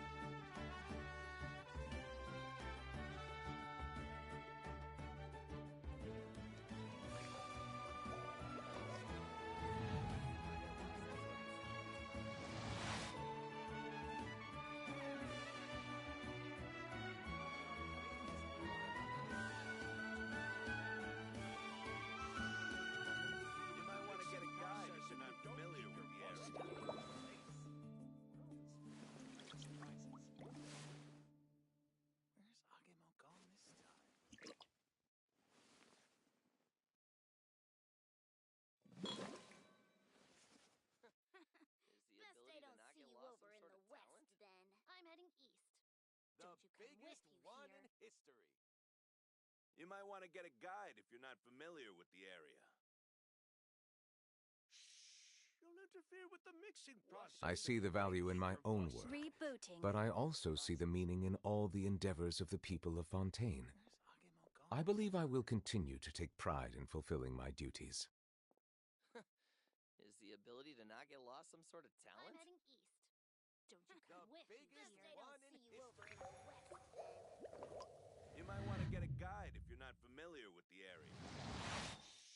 The Don't you come with biggest you one here. in history. You might want to get a guide if you're not familiar with the area. Shh! You'll interfere with the mixing process. I if see you the don't value in keep my your own voice work, down. Rebooting. but I also see the meaning in all the endeavors of the people of Fontaine. Where's Agemo gone? I believe I will continue to take pride in fulfilling my duties. Is the ability to not get lost some sort of I'm talent? heading east. Don't you The come with me biggest here. Best they one don't in see you over in the west, then. You might want to get a guide if you're not familiar with the area.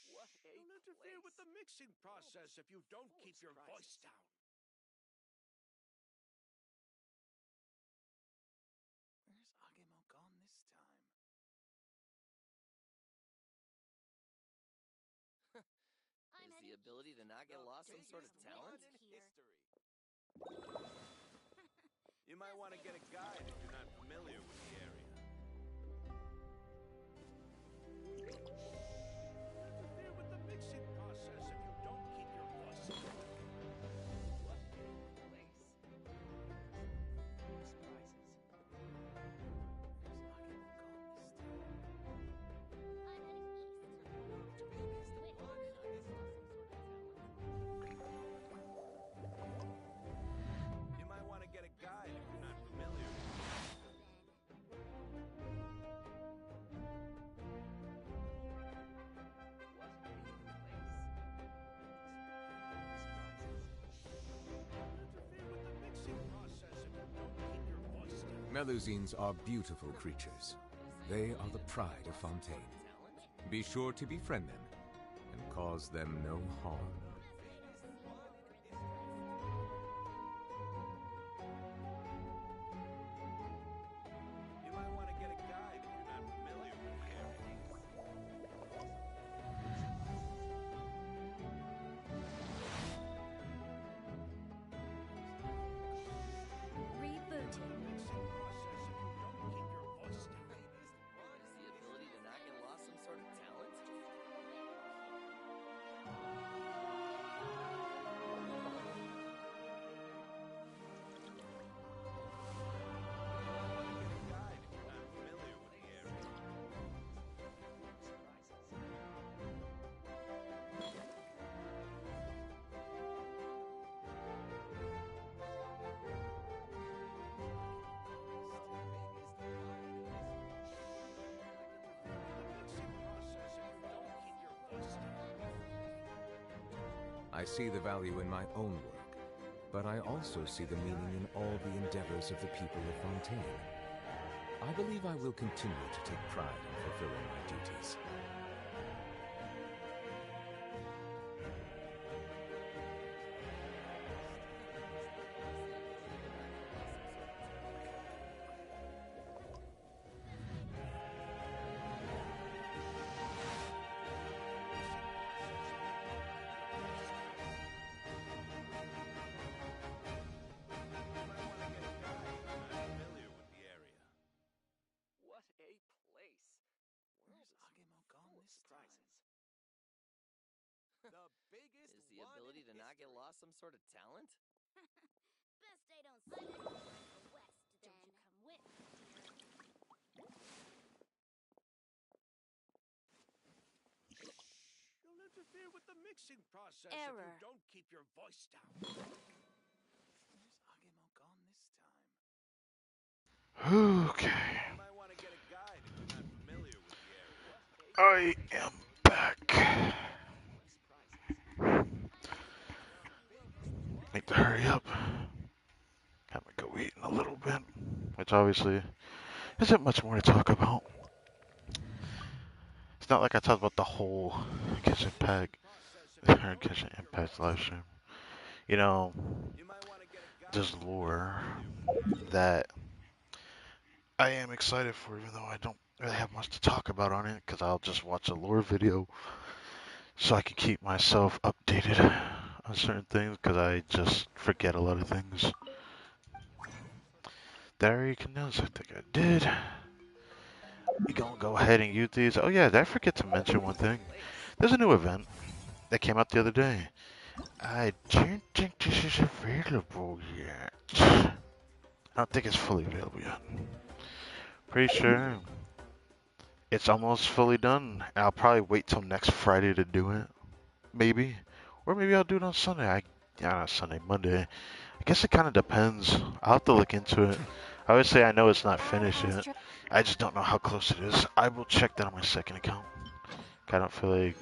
What a You'll interfere with place. the mixing process if you don't full of keep your voice surprises. down. Where's Agemo gone this time? I'm Is heading the ability east. to not get The lost some sort of biggest talent? one in Here. history. You might want to get a guide if you're not familiar with the area. Interfere with the mixing process if you don't keep your voice down. What a place. Full of surprises. Where's Agemo gone this time? I'm heading east. The biggest one in history. You might want to get a guide if you're not familiar with the area. What a place. Interfere with the mixing process if you don't keep your voice down. Melusines are beautiful creatures. They are the pride of Fontaine. Be sure to befriend them and cause them no harm. You might want to get a guide if you're not familiar with the area. Rebooting. Mixing process if you don't keep your voice down. Is the ability to not get lost some sort of talent? Get a guide if you're not familiar with the area. Mixing process if you don't keep your voice down. I see the value in my own work, but I also see the meaning in all the endeavors of the people of Fontaine. I believe I will continue to take pride in fulfilling my duties. You might want to get a guide if you're not familiar with the area. What a place. Where's Agemo gone this surprises. The biggest Is the one ability in to not get history. lost some sort of talent? Best they don't see you over in the west, then. Don't you come with me here. You'll interfere with the mixing process if Error. you don't keep your voice down. Where's Agemo gone this time? Okay, You might want to get a guide if you're not familiar with the area. I am back. Full of surprises. Need to hurry up. Have to go eat in a little bit, which obviously isn't much more to talk about. It's not like I talked about the whole Genshin Impact, Genshin Impact live stream. You know, You might want to get a guide there's if you're not lore familiar with the area. that I am excited for, even though I don't really have much to talk about on it, because I'll just watch a lore video so I can keep myself updated on certain things, because I just forget a lot of things. There you can notice, I think I did. We gonna go ahead and use these. Oh yeah, did I forget to mention one thing? There's a new event that came out the other day. I don't think this is available yet. I don't think it's fully available yet. Pretty sure it's almost fully done. I'll probably wait till next Friday to do it. Maybe. Or maybe I'll do it on Sunday. Yeah, not Sunday, Monday. I guess it kind of depends. I'll have to look into it. I would say I know it's not finished yet. I just don't know how close it is. I will check that on my second account. I don't feel like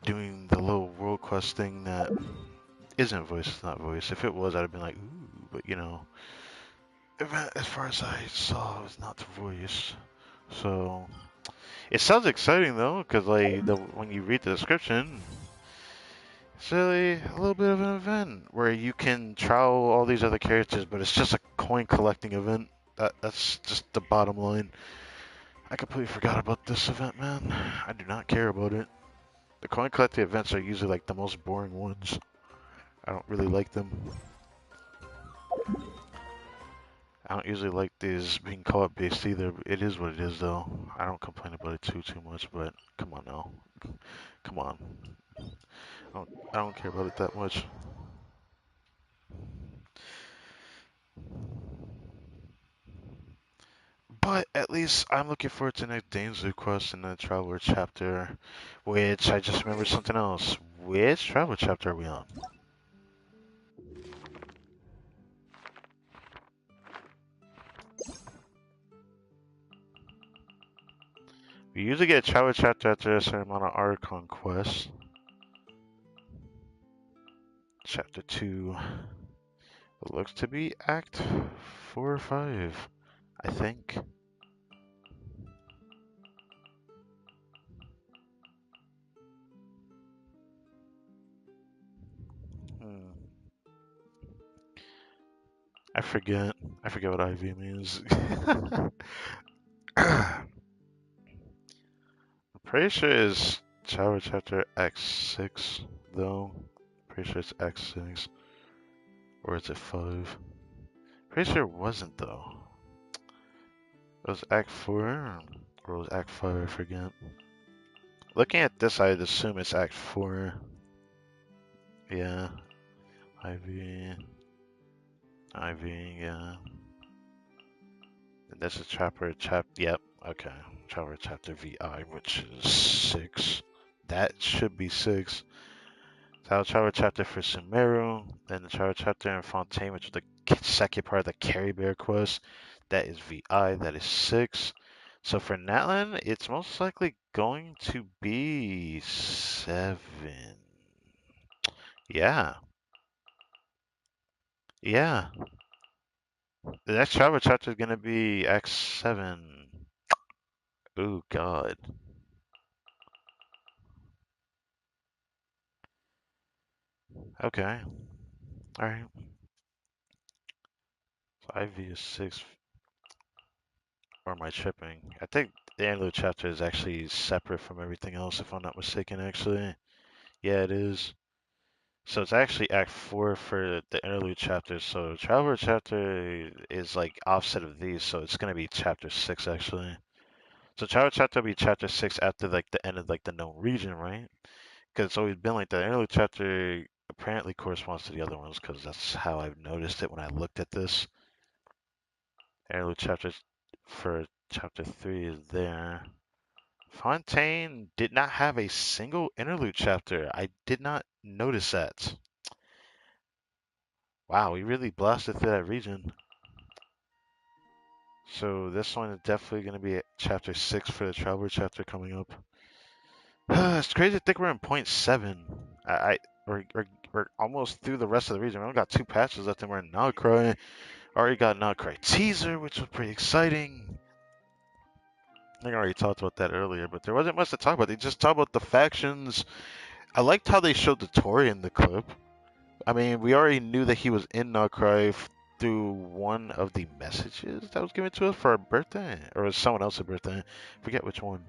doing the little world quest thing that isn't voice, it's not voice. If it was, I'd have been like, ooh, but you know, as far as I saw, it was not the voice. So it sounds exciting though, because like when you read the description, it's really a little bit of an event where you can trial all these other characters, but it's just a coin collecting event. That's just the bottom line. I completely forgot about this event, man. I do not care about it. The coin collecting events are usually like the most boring ones. I don't really like them. I don't usually like these being co-op based either. It is what it is though. I don't complain about it too much, but come on now. Come on. I don't care about it that much. But at least I'm looking forward to next Dane's quest in the Traveler chapter, which I just remembered something else. Which Traveler chapter are we on? We usually get a Traveler chapter after a certain amount of Archon quests. Chapter 2 looks to be Act 4 or 5, I think. Hmm. I forget. I forget what IV means. I'm pretty sure it's Traveler chapter X6, though. Pretty sure it's X6. Or is it 5? Pretty sure it wasn't, though. It was Act 4? Or it was Act 5? I forget. Looking at this, I'd assume it's Act 4. Yeah. IV. IV, yeah. And this is Yep, okay. Traveler chapter VI, which is 6. That should be 6. Traveler chapter for Sumeru, then the Traveler chapter in Fontaine, which is the second part of the Carry Bear quest. That is VI, that is 6. So for Natlan, it's most likely going to be 7. Yeah, yeah. The next Traveler chapter is going to be X7. Oh, God. Okay, alright. So IV is 6. Or am I tripping? I think the interlude chapter is actually separate from everything else, if I'm not mistaken, actually. Yeah, it is. So it's actually Act 4 for the interlude chapter. So Traveler chapter is like offset of these, so it's gonna be chapter 6 actually. So Traveler chapter will be chapter 6 after like the end of like the known region, right? Because it's always been like that. Interlude chapter apparently corresponds to the other ones, because that's how I've noticed it when I looked at this. Interlude chapter for chapter 3 is there. Fontaine did not have a single interlude chapter. I did not notice that. Wow, we really blasted through that region. So this one is definitely going to be at chapter 6 for the Traveler chapter coming up. It's crazy to think we're in point 7. We're almost through the rest of the region. We only got 2 patches left and we're in Nalcry. Already got Nalcry teaser, which was pretty exciting. I think I already talked about that earlier, but there wasn't much to talk about. They just talked about the factions. I liked how they showed the Tory in the clip. I mean, we already knew that he was in Nalcry through one of the messages that was given to us for our birthday, or it was someone else's birthday. Forget which one.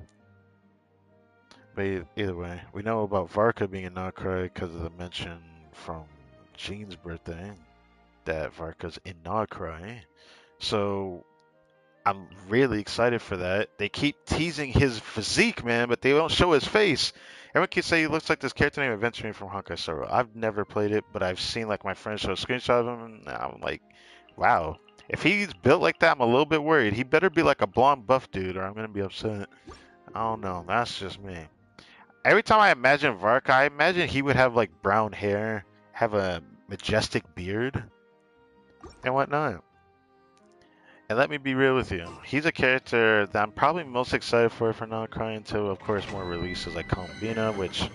But either way, we know about Varka being in Nalcry because of the mention from Jean's birthday that Varka's in Nalcry. So I'm really excited for that. They keep teasing his physique, man, but they don't show his face. Everyone keeps saying he looks like this character named Adventuring from Honkai Star Rail. I've never played it, but I've seen like my friends show a screenshot of him, and I'm like, wow. If he's built like that, I'm a little bit worried. He better be like a blonde buff dude, or I'm gonna be upset. I don't know. That's just me. Every time I imagine Vark, I imagine he would have like brown hair, have a majestic beard, and whatnot. And let me be real with you. He's a character that I'm probably most excited for not crying until, of course, more releases like Columbina, which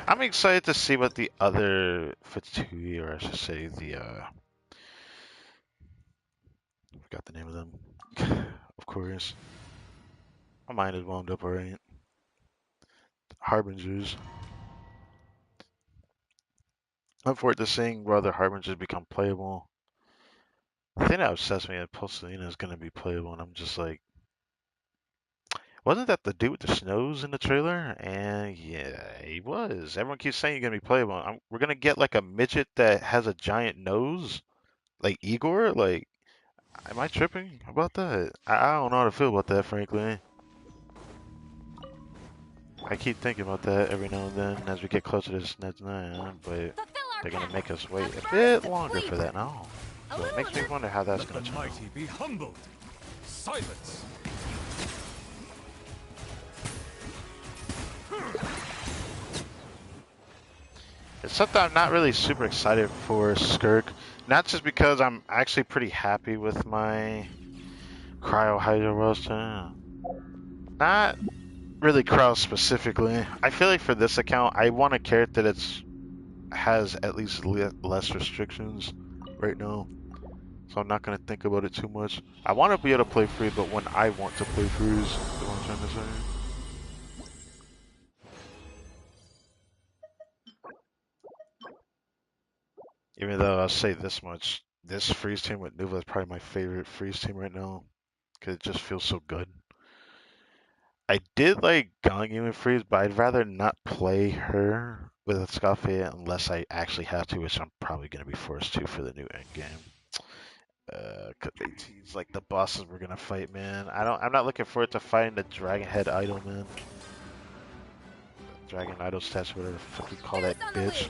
I'm excited to see what the other Fitsui, or I should say I forgot the name of them. Of course. My mind is wound up alright. Harbingers. I'm forward to seeing whether Harbingers become playable. The thing that obsessed me is Postelina is gonna be playable, and I'm just like, wasn't that the dude with the snows in the trailer? And yeah, he was. Everyone keeps saying he's gonna be playable. We're gonna get like a midget that has a giant nose, like Igor. Like, am I tripping about that? I don't know how to feel about that, frankly. I keep thinking about that every now and then as we get closer to this next night, but Fulfill our they're gonna make pact. us wait a Affirm bit longer for complete. that now. A So it little makes me wonder how that's Let the gonna turn out. mighty be humbled. Silence. It's something I'm not really super excited for Skirk. Not just because I'm actually pretty happy with my Cryo Hydro roster. Not really Cryo specifically. I feel like for this account, I want a character that's has at least less restrictions right now. So I'm not gonna think about it too much. I want to be able to play free, but when I want to play freeze, is what I'm trying to say. Even though I'll say this much, this freeze team with Nuva is probably my favorite freeze team right now because it just feels so good. I did like Ganyu and freeze, but I'd rather not play her with a Scafia unless I actually have to, which I'm probably gonna be forced to for the new end game. Cause they tease like the bosses we're gonna fight, man. I'm not looking forward to fighting the Dragon Head Idol, man. Dragon Idol stats, whatever the fuck you call that Who's on the bitch. loose?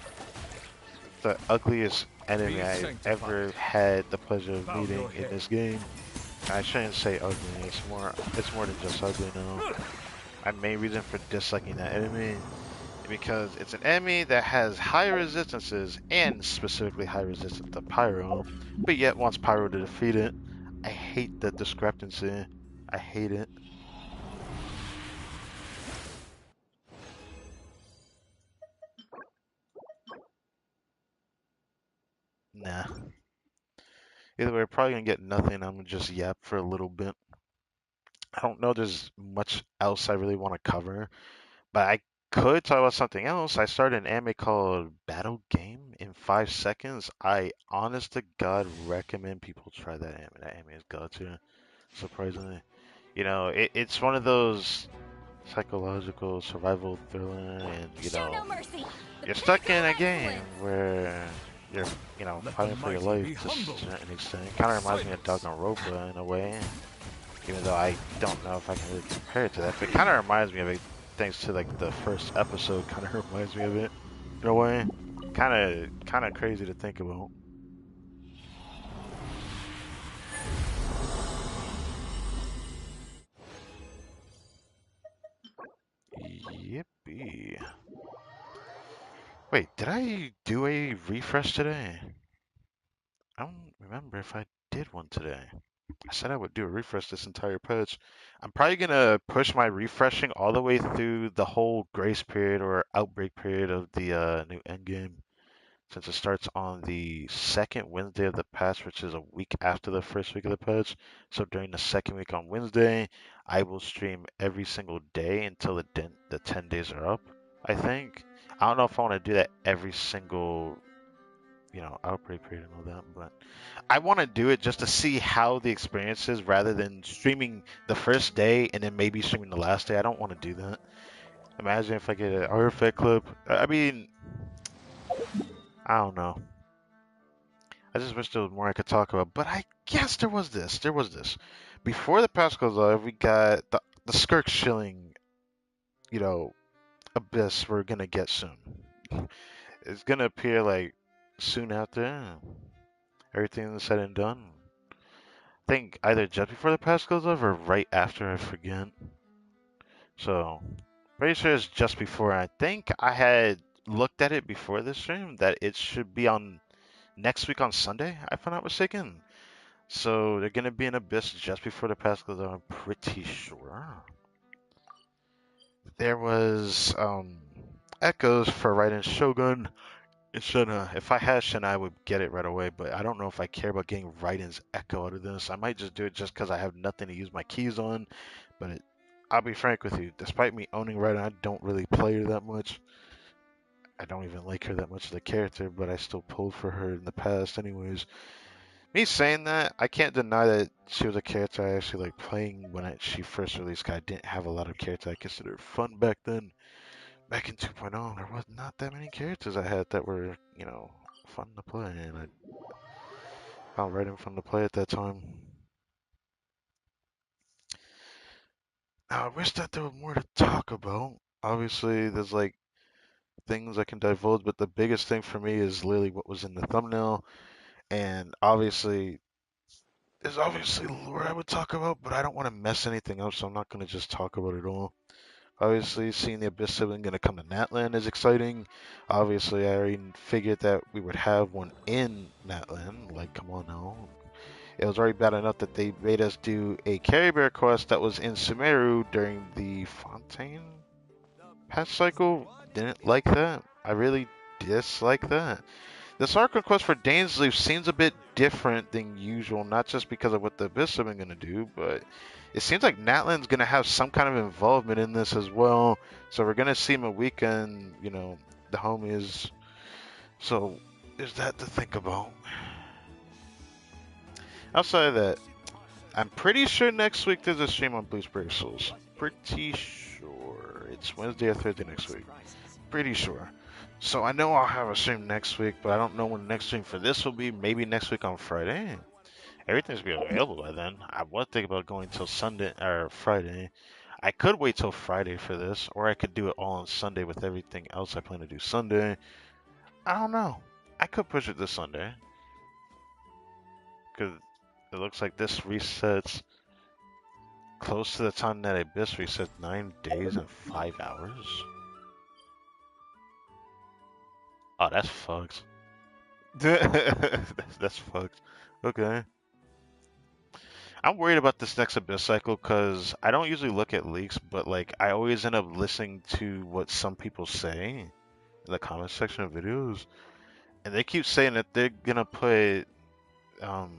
The ugliest enemy Be I sanctified. ever had the pleasure of Bow meeting your in head. this game. I shouldn't say ugly. It's more than just ugly now. My main reason for disliking that enemy because it's an enemy that has high resistances and specifically high resistance to Pyro, but yet wants Pyro to defeat it. I hate that discrepancy. I hate it. Nah. Either way, we're probably gonna get nothing. I'm gonna just yap for a little bit. I don't know there's much else I really want to cover, but I could talk about something else. I started an anime called Battle Game in 5 seconds. I honest to God recommend people try that anime. That anime is god tier, surprisingly. It's one of those psychological survival thriller, and Show no mercy. The you're stuck pinnacle in of a game excellence. where you're, Let the fighting for your mighty life be to a humbled. certain extent. Kind of reminds me of Silence. Danganronpa in a way, even though I don't know if I can really compare it to that. But it kind of reminds me of it, thanks to like the first episode. Kind of reminds me of it in a way. Kind of crazy to think about. Yippee! Wait, did I do a refresh today? I don't remember if I did one today. I said I would do a refresh this entire patch. I'm probably gonna push my refreshing all the way through the whole grace period or outbreak period of the new endgame, since it starts on the second Wednesday of the patch, which is a week after the first week of the patch. So during the second week on Wednesday, I will stream every single day until the 10 days are up, I think. I don't know if I want to do that every single, outbreak period and all that, but I want to do it just to see how the experience is rather than streaming the first day and then maybe streaming the last day. I don't want to do that. Imagine if I get an artifact clip. I mean, I don't know. I just wish there was more I could talk about, but I guess there was this. There was this. Before the patch goes live, we got the Skirk Shilling, you know, abyss we're gonna get soon. It's gonna appear like soon after everything is said and done. think either just before the patch goes live or right after. I forget. So pretty sure it's just before. I think I had looked at it before this stream that it should be on next week on Sunday, if I'm not mistaken. So they're gonna be in Abyss just before the patch goes live. I'm pretty sure. There was echoes for Raiden Shogun. It should if I had Shin, I would get it right away, but I don't know if I care about getting Raiden's Echo out of this. I might just do it just because I have nothing to use my keys on. But I'll be frank with you, despite me owning Raiden, I don't really play her that much. I don't even like her that much as a character, but I still pulled for her in the past anyways. Me saying that, I can't deny that she was a character I actually like playing when she first released. 'Cause I didn't have a lot of characters I considered fun back then. Back in 2.0, there was not that many characters I had that were, fun to play, and I found Raiden fun to play at that time. Now, I wish that there was more to talk about. Obviously, there's like things I can divulge, but the biggest thing for me is literally what was in the thumbnail, and obviously, there's obviously lore I would talk about, but I don't want to mess anything up, so I'm not going to just talk about it all. Obviously, seeing the Abyss sibling going to come to Natlan is exciting. Obviously, I already figured that we would have one in Natlan. Like, come on now. It was already bad enough that they made us do a Carry Bear quest that was in Sumeru during the Fontaine patch cycle. Didn't like that. I really dislike that. This arc request for Dainsleif seems a bit different than usual, not just because of what the Abyss have been going to do, but it seems like Natlan's going to have some kind of involvement in this as well. So we're going to see him a weekend, the homies. So there's that to think about. Outside of that, I'm pretty sure next week there's a stream on Blueberry Souls. Pretty sure. It's Wednesday or Thursday next week. Pretty sure. So I know I'll have a stream next week, but I don't know when the next stream for this will be. Maybe next week on Friday. Everything's gonna be available by then. I was thinking about going till Sunday or Friday. I could wait till Friday for this, or I could do it all on Sunday with everything else I plan to do Sunday. I don't know. I could push it this Sunday because it looks like this resets close to the time that Abyss resets 9 days and 5 hours. Oh, that's fucked. that's fucked. Okay. I'm worried about this next Abyss cycle because I don't usually look at leaks, but like I always end up listening to what some people say in the comment section of videos, and they keep saying that they're gonna put, um,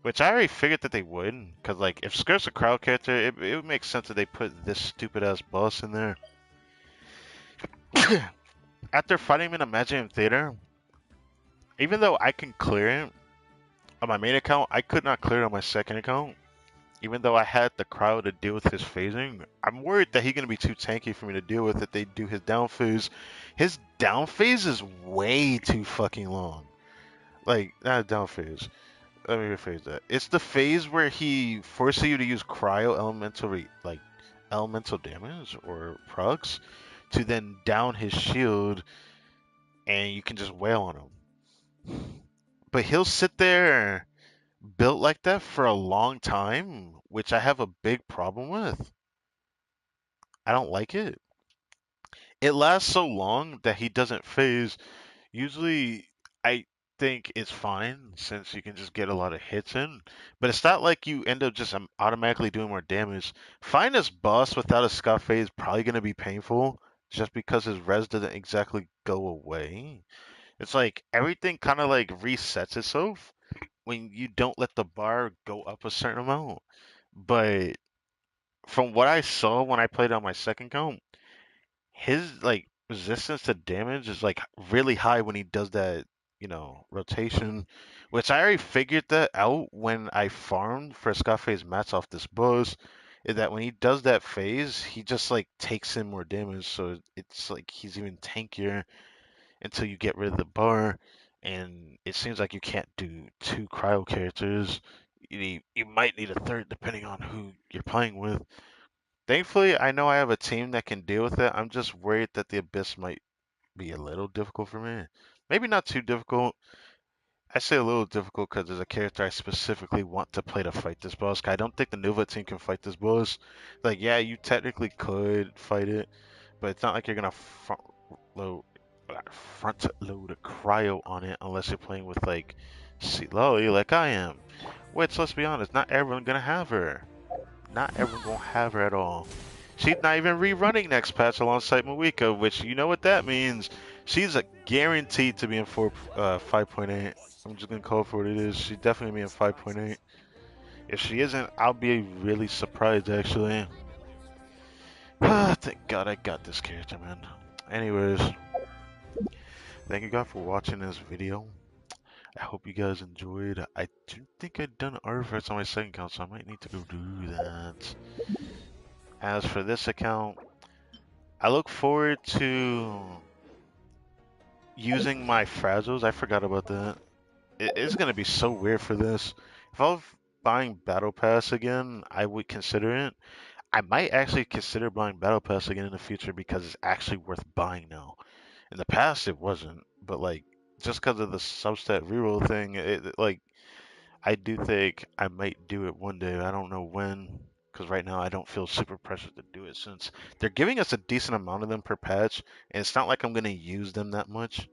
which I already figured that they would, because like if Skirt's a crowd character, it would make sense that they put this stupid ass boss in there. After fighting him in Imaginary Theater, even though I can clear it on my main account, I could not clear it on my second account. Even though I had the crowd to deal with his phasing, I'm worried that he's gonna be too tanky for me to deal with if they do his down phase. His down phase is way too fucking long. Like, not down phase. Let me rephrase that. It's the phase where he forces you to use cryo elemental damage or procs to then down his shield, and you can just wail on him. But he'll sit there built like that for a long time, which I have a big problem with. I don't like it. It lasts so long that he doesn't phase. Usually, I think it's fine since you can just get a lot of hits in, but it's not like you end up just automatically doing more damage. Find this boss without a scuff phase probably going to be painful just because his res doesn't exactly go away. It's like everything kind of like resets itself when you don't let the bar go up a certain amount. But from what I saw when I played on my second count, his like resistance to damage is like really high when he does that, rotation. Which I already figured that out when I farmed for Scarface mats off this boss. Is that when he does that phase, he just like takes in more damage, so it's like he's even tankier until you get rid of the bar. And it seems like you can't do two cryo characters. You might need a third depending on who you're playing with. Thankfully, I know I have a team that can deal with it. I'm just worried that the Abyss might be a little difficult for me. Maybe not too difficult. I say a little difficult because there's a character I specifically want to play to fight this boss. 'Cause I don't think the Nova team can fight this boss. Like, yeah, you technically could fight it, but it's not like you're gonna load, front load a cryo on it unless you're playing with like Lolly like I am. Which, let's be honest, not everyone gonna have her. Not everyone gonna have her at all. She's not even rerunning next patch alongside Mawika, which you know what that means. She's a guaranteed to be in 5.8. I'm just gonna call it for what it is. She's definitely gonna be in 5.8. If she isn't, I'll be really surprised actually. Thank God I got this character, man. Anyways, thank you guys for watching this video. I hope you guys enjoyed. I do think I've done artifacts on my second account, so I might need to go do that. As for this account, I look forward to using my fragiles. I forgot about that. It's gonna be so weird for this. If I was buying Battle Pass again, I would consider it. I might actually consider buying Battle Pass again in the future because it's actually worth buying now. In the past, it wasn't, but like just because of the substat reroll thing, like I do think I might do it one day. I don't know when, because right now I don't feel super pressured to do it since they're giving us a decent amount of them per patch, and it's not like I'm gonna use them that much.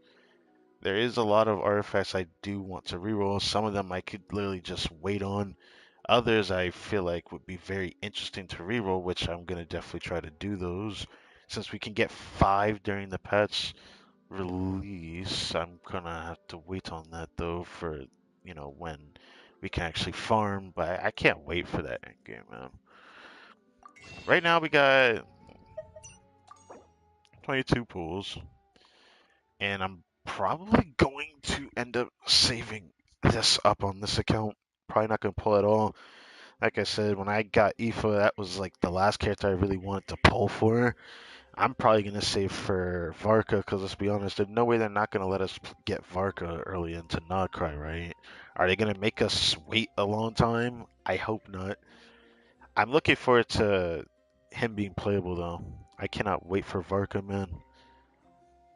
There is a lot of artifacts I do want to reroll. Some of them I could literally just wait on. Others I feel like would be very interesting to reroll, which I'm gonna definitely try to do those. Since we can get 5 during the patch release, I'm gonna have to wait on that though for when we can actually farm. But I can't wait for that end game, man. Right now we got 22 pools, and I'm probably going to end up saving this up on this account. Probably not gonna pull it all. Like I said, when I got Aoife, that was like the last character I really wanted to pull for. I'm probably gonna save for Varka because let's be honest, there's no way they're not gonna let us get Varka early into Nodcry, right? Are they gonna make us wait a long time? I hope not. I'm looking forward to him being playable though. I cannot wait for Varka, man.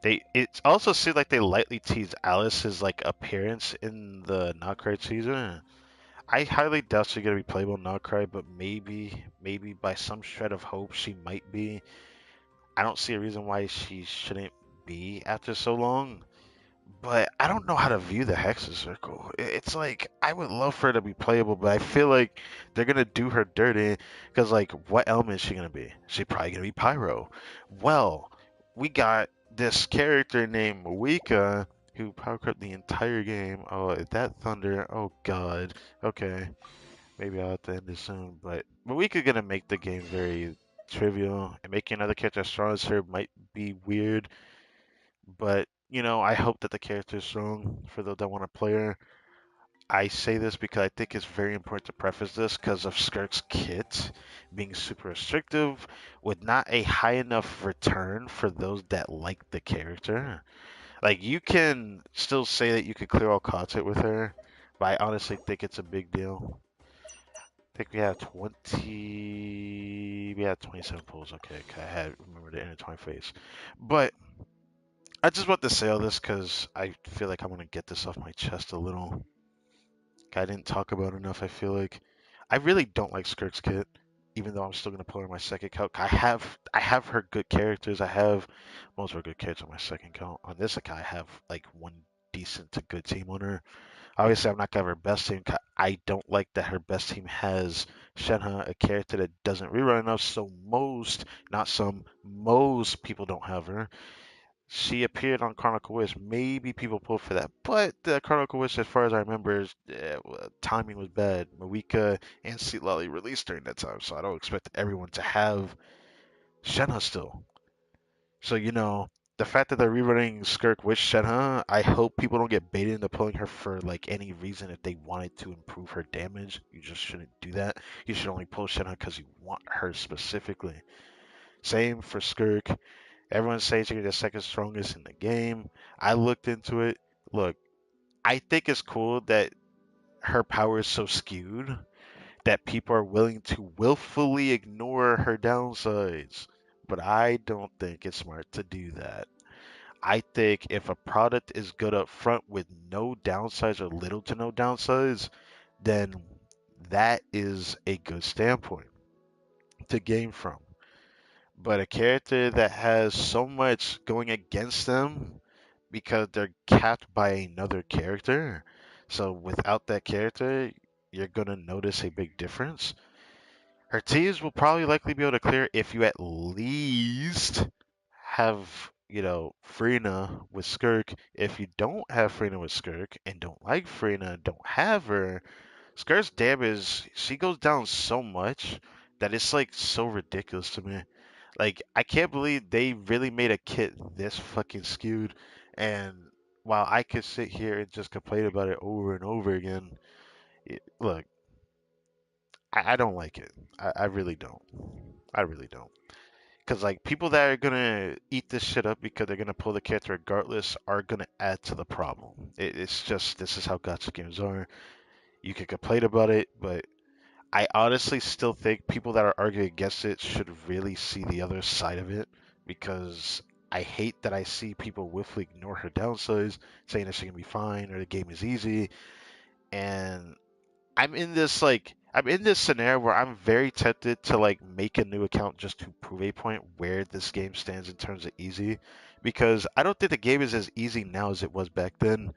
It also seems like they lightly tease Alice's like appearance in the Nodcry season. I highly doubt she's gonna be playable in Nodcry, but maybe by some shred of hope she might be. I don't see a reason why she shouldn't be after so long. But I don't know how to view the Hexes Circle. It's like I would love for her to be playable, but I feel like they're gonna do her dirty because like what element is she gonna be? She probably gonna be Pyro. Well, we got this character named Mawika who power crept the entire game. Oh, is that Thunder? Oh God. Okay, maybe I'll have to end this soon. But Mawika gonna make the game very trivial, and making another character as strong as her might be weird. But I hope that the character is strong for those that want to play her. I say this because I think it's very important to preface this because of Skirk's kit being super restrictive with not a high enough return for those that like the character. Like you can still say that you could clear all content with her, but I honestly think it's a big deal. I think we had 27 pulls. Okay, 'cause I had remember the intertwine phase, but I just want to say all this because I feel like I want to get this off my chest a little. I didn't talk about enough. I feel like I really don't like Skirt's kit, even though I'm still gonna put her on my second account. I have her good characters. I have most of her good characters on my second account. On this account, I have like one decent to good team on her. Obviously, I'm not gonna have her best team. I don't like that her best team has Shenhe, a character that doesn't rerun enough. So not some, most people don't have her. She appeared on Chronicle Wish. Maybe people pulled for that, but the Chronicle Wish, as far as I remember, timing was bad. Mawika and Seat Lolly released during that time, so I don't expect everyone to have Shenhe still. So the fact that they're rerunning Skirk with Shenhe, I hope people don't get baited into pulling her for like any reason. If they wanted to improve her damage, you just shouldn't do that. You should only pull Shenhe because you want her specifically. Same for Skirk. Everyone's saying she's the second strongest in the game. I looked into it. Look, I think it's cool that her power is so skewed that people are willing to willfully ignore her downsides. But I don't think it's smart to do that. I think if a product is good up front with no downsides or little to no downsides, then that is a good standpoint to game from. But a character that has so much going against them because they're capped by another character, so without that character, you're gonna notice a big difference. Her teams will probably likely be able to clear if you at least have, Freena with Skirk. If you don't have Freena with Skirk and don't like Freena, don't have her, Skirk's damage, she goes down so much that it's like so ridiculous to me. Like, I can't believe they really made a kit this fucking skewed. And while I could sit here and just complain about it over and over again, look, I don't like it. I really don't. I really don't. Because, like, people that are gonna eat this shit up because they're gonna pull the character regardless are gonna add to the problem. It's just, this is how gacha games are. You can complain about it, but I honestly still think people that are arguing against it should really see the other side of it, because I hate that I see people willfully ignore her downsides, saying that she can be fine or the game is easy. And I'm in this scenario where I'm very tempted to like make a new account just to prove a point where this game stands in terms of easy, because I don't think the game is as easy now as it was back then.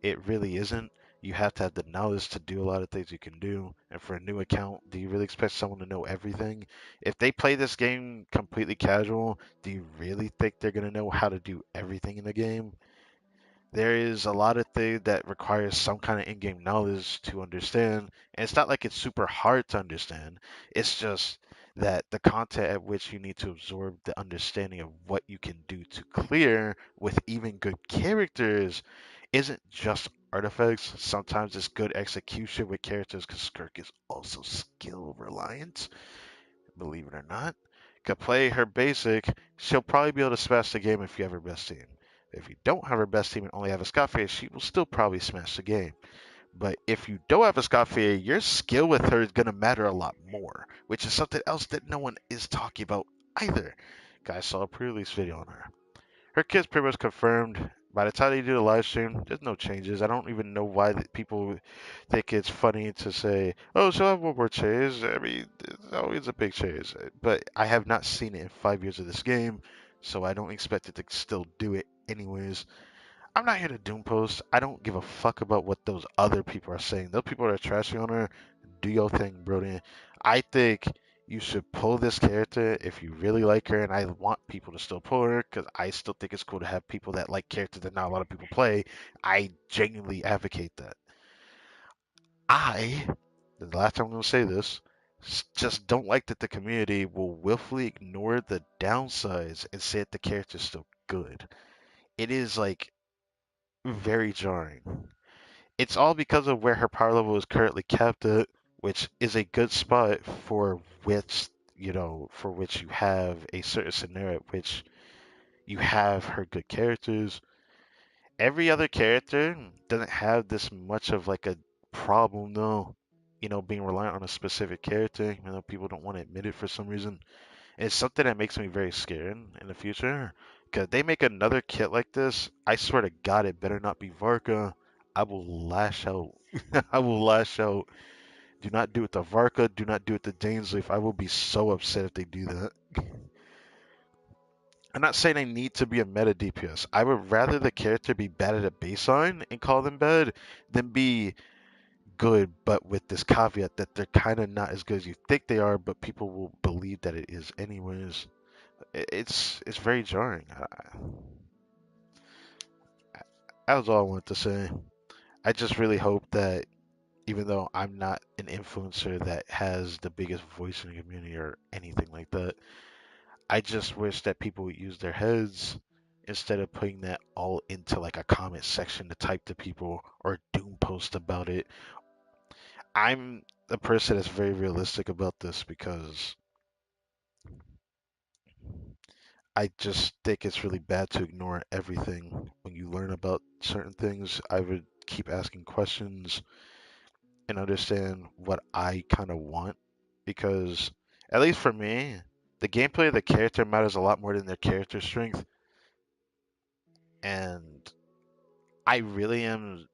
It really isn't. You have to have the knowledge to do a lot of things you can do. And for a new account, do you really expect someone to know everything? If they play this game completely casual, do you really think they're going to know how to do everything in the game? There is a lot of things that requires some kind of in-game knowledge to understand, and it's not like it's super hard to understand. It's just that the content at which you need to absorb the understanding of what you can do to clear with even good characters isn't just artifacts. Sometimes it's good execution with characters, because Skirk is also skill reliant, believe it or not. Could play her basic, she'll probably be able to smash the game if you have her best team. If you don't have her best team and only have a Scottface, she will still probably smash the game. But if you don't have a Scottface, your skill with her is going to matter a lot more, which is something else that no one is talking about either. Guys saw a pre-release video on her. Her kit's pretty much confirmed. By the time they do the live stream, there's no changes. I don't even know why people think it's funny to say, "Oh, she'll have one more change." I mean, it's always a big change, but I have not seen it in 5 years of this game, so I don't expect it to still do it anyways. I'm not here to doom post. I don't give a fuck about what those other people are saying. Those people that are trashing on her, do your thing, Brody. I think you should pull this character if you really like her, and I want people to still pull her because I still think it's cool to have people that like characters that not a lot of people play. I genuinely advocate that. I, the last time I'm going to say this, just don't like that the community will willfully ignore the downsides and say that the character's still good. It is like very jarring. It's all because of where her power level is currently kept at, which is a good spot for which, for which you have a certain scenario at which you have her good characters. Every other character doesn't have this much of like a problem though, being reliant on a specific character, even though people don't want to admit it for some reason. And it's something that makes me very scared in the future. Because they make another kit like this, I swear to God, it better not be Varka. I will lash out. I will lash out. Do not do it to Varka. Do not do it to Dainsleif. I will be so upset if they do that. I'm not saying they need to be a meta DPS. I would rather the character be bad at a baseline and call them bad than be good, but with this caveat that they're kind of not as good as you think they are, but people will believe that it is anyways. It's very jarring. That was all I wanted to say. I just really hope that even though I'm not an influencer that has the biggest voice in the community or anything like that, I just wish that people would use their heads instead of putting that all into like a comment section to type to people or doom post about it. I'm a person that's very realistic about this because I just think it's really bad to ignore everything when you learn about certain things. I would keep asking questions and understand what I kind of want, because at least for me, the gameplay of the character matters a lot more than their character strength. And I really am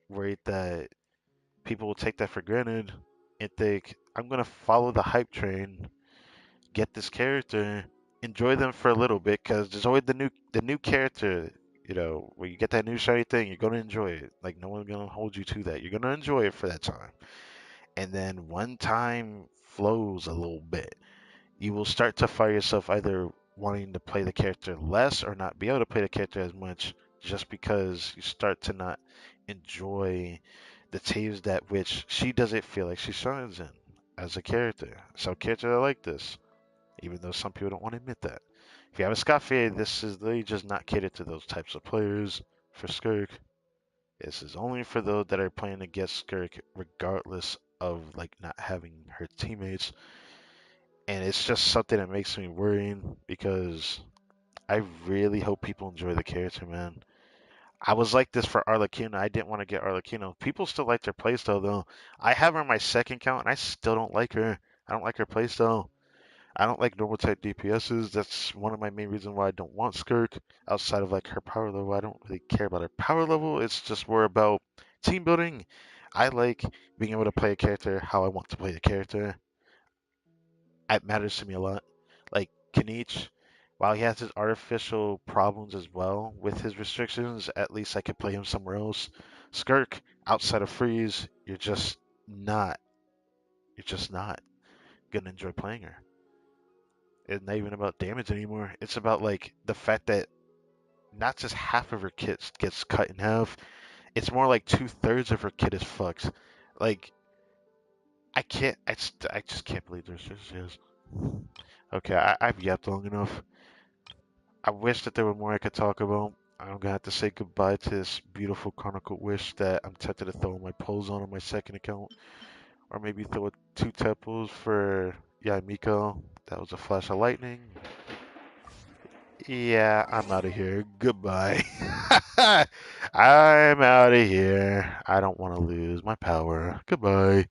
worried that people will take that for granted and think I'm gonna follow the hype train, get this character, enjoy them for a little bit because there's always the new character. You know, when you get that new shiny thing, you're gonna enjoy it. Like no one's gonna hold you to that. You're gonna enjoy it for that time, and then one time flows a little bit, you will start to find yourself either wanting to play the character less or not be able to play the character as much just because you start to not enjoy the taves that which she doesn't feel like she shines in as a character. Some characters are like this, even though some people don't want to admit that. If you have a Scaffier, this is literally just not catered to those types of players. For Skirk, this is only for those that are playing against Skirk, regardless of like not having her teammates. And it's just something that makes me worrying because I really hope people enjoy the character, man. I was like this for Arlecchino. I didn't want to get Arlecchino. People still like their playstyle though. I have her on my second count and I still don't like her. I don't like her playstyle. I don't like normal type DPSs. That's one of my main reasons why I don't want Skirk. Outside of like her power level, I don't really care about her power level. It's just more about team building. I like being able to play a character how I want to play the character. It matters to me a lot. Like Kanich, while he has his artificial problems as well with his restrictions, at least I could play him somewhere else. Skirk, outside of Freeze, not, you're just not gonna enjoy playing her. It's not even about damage anymore. It's about like the fact that not just half of her kit gets cut in half. It's more like 2/3 of her kit is fucked. Like I just can't believe there's just. Okay, I've yapped long enough. I wish that there were more I could talk about. I'm gonna have to say goodbye to this beautiful Chronicle Wish that I'm tempted to throw my polls on my second account, or maybe throw two temples for Miko. That was a flash of lightning. Yeah, I'm out of here. Goodbye. I'm out of here. I don't want to lose my power. Goodbye.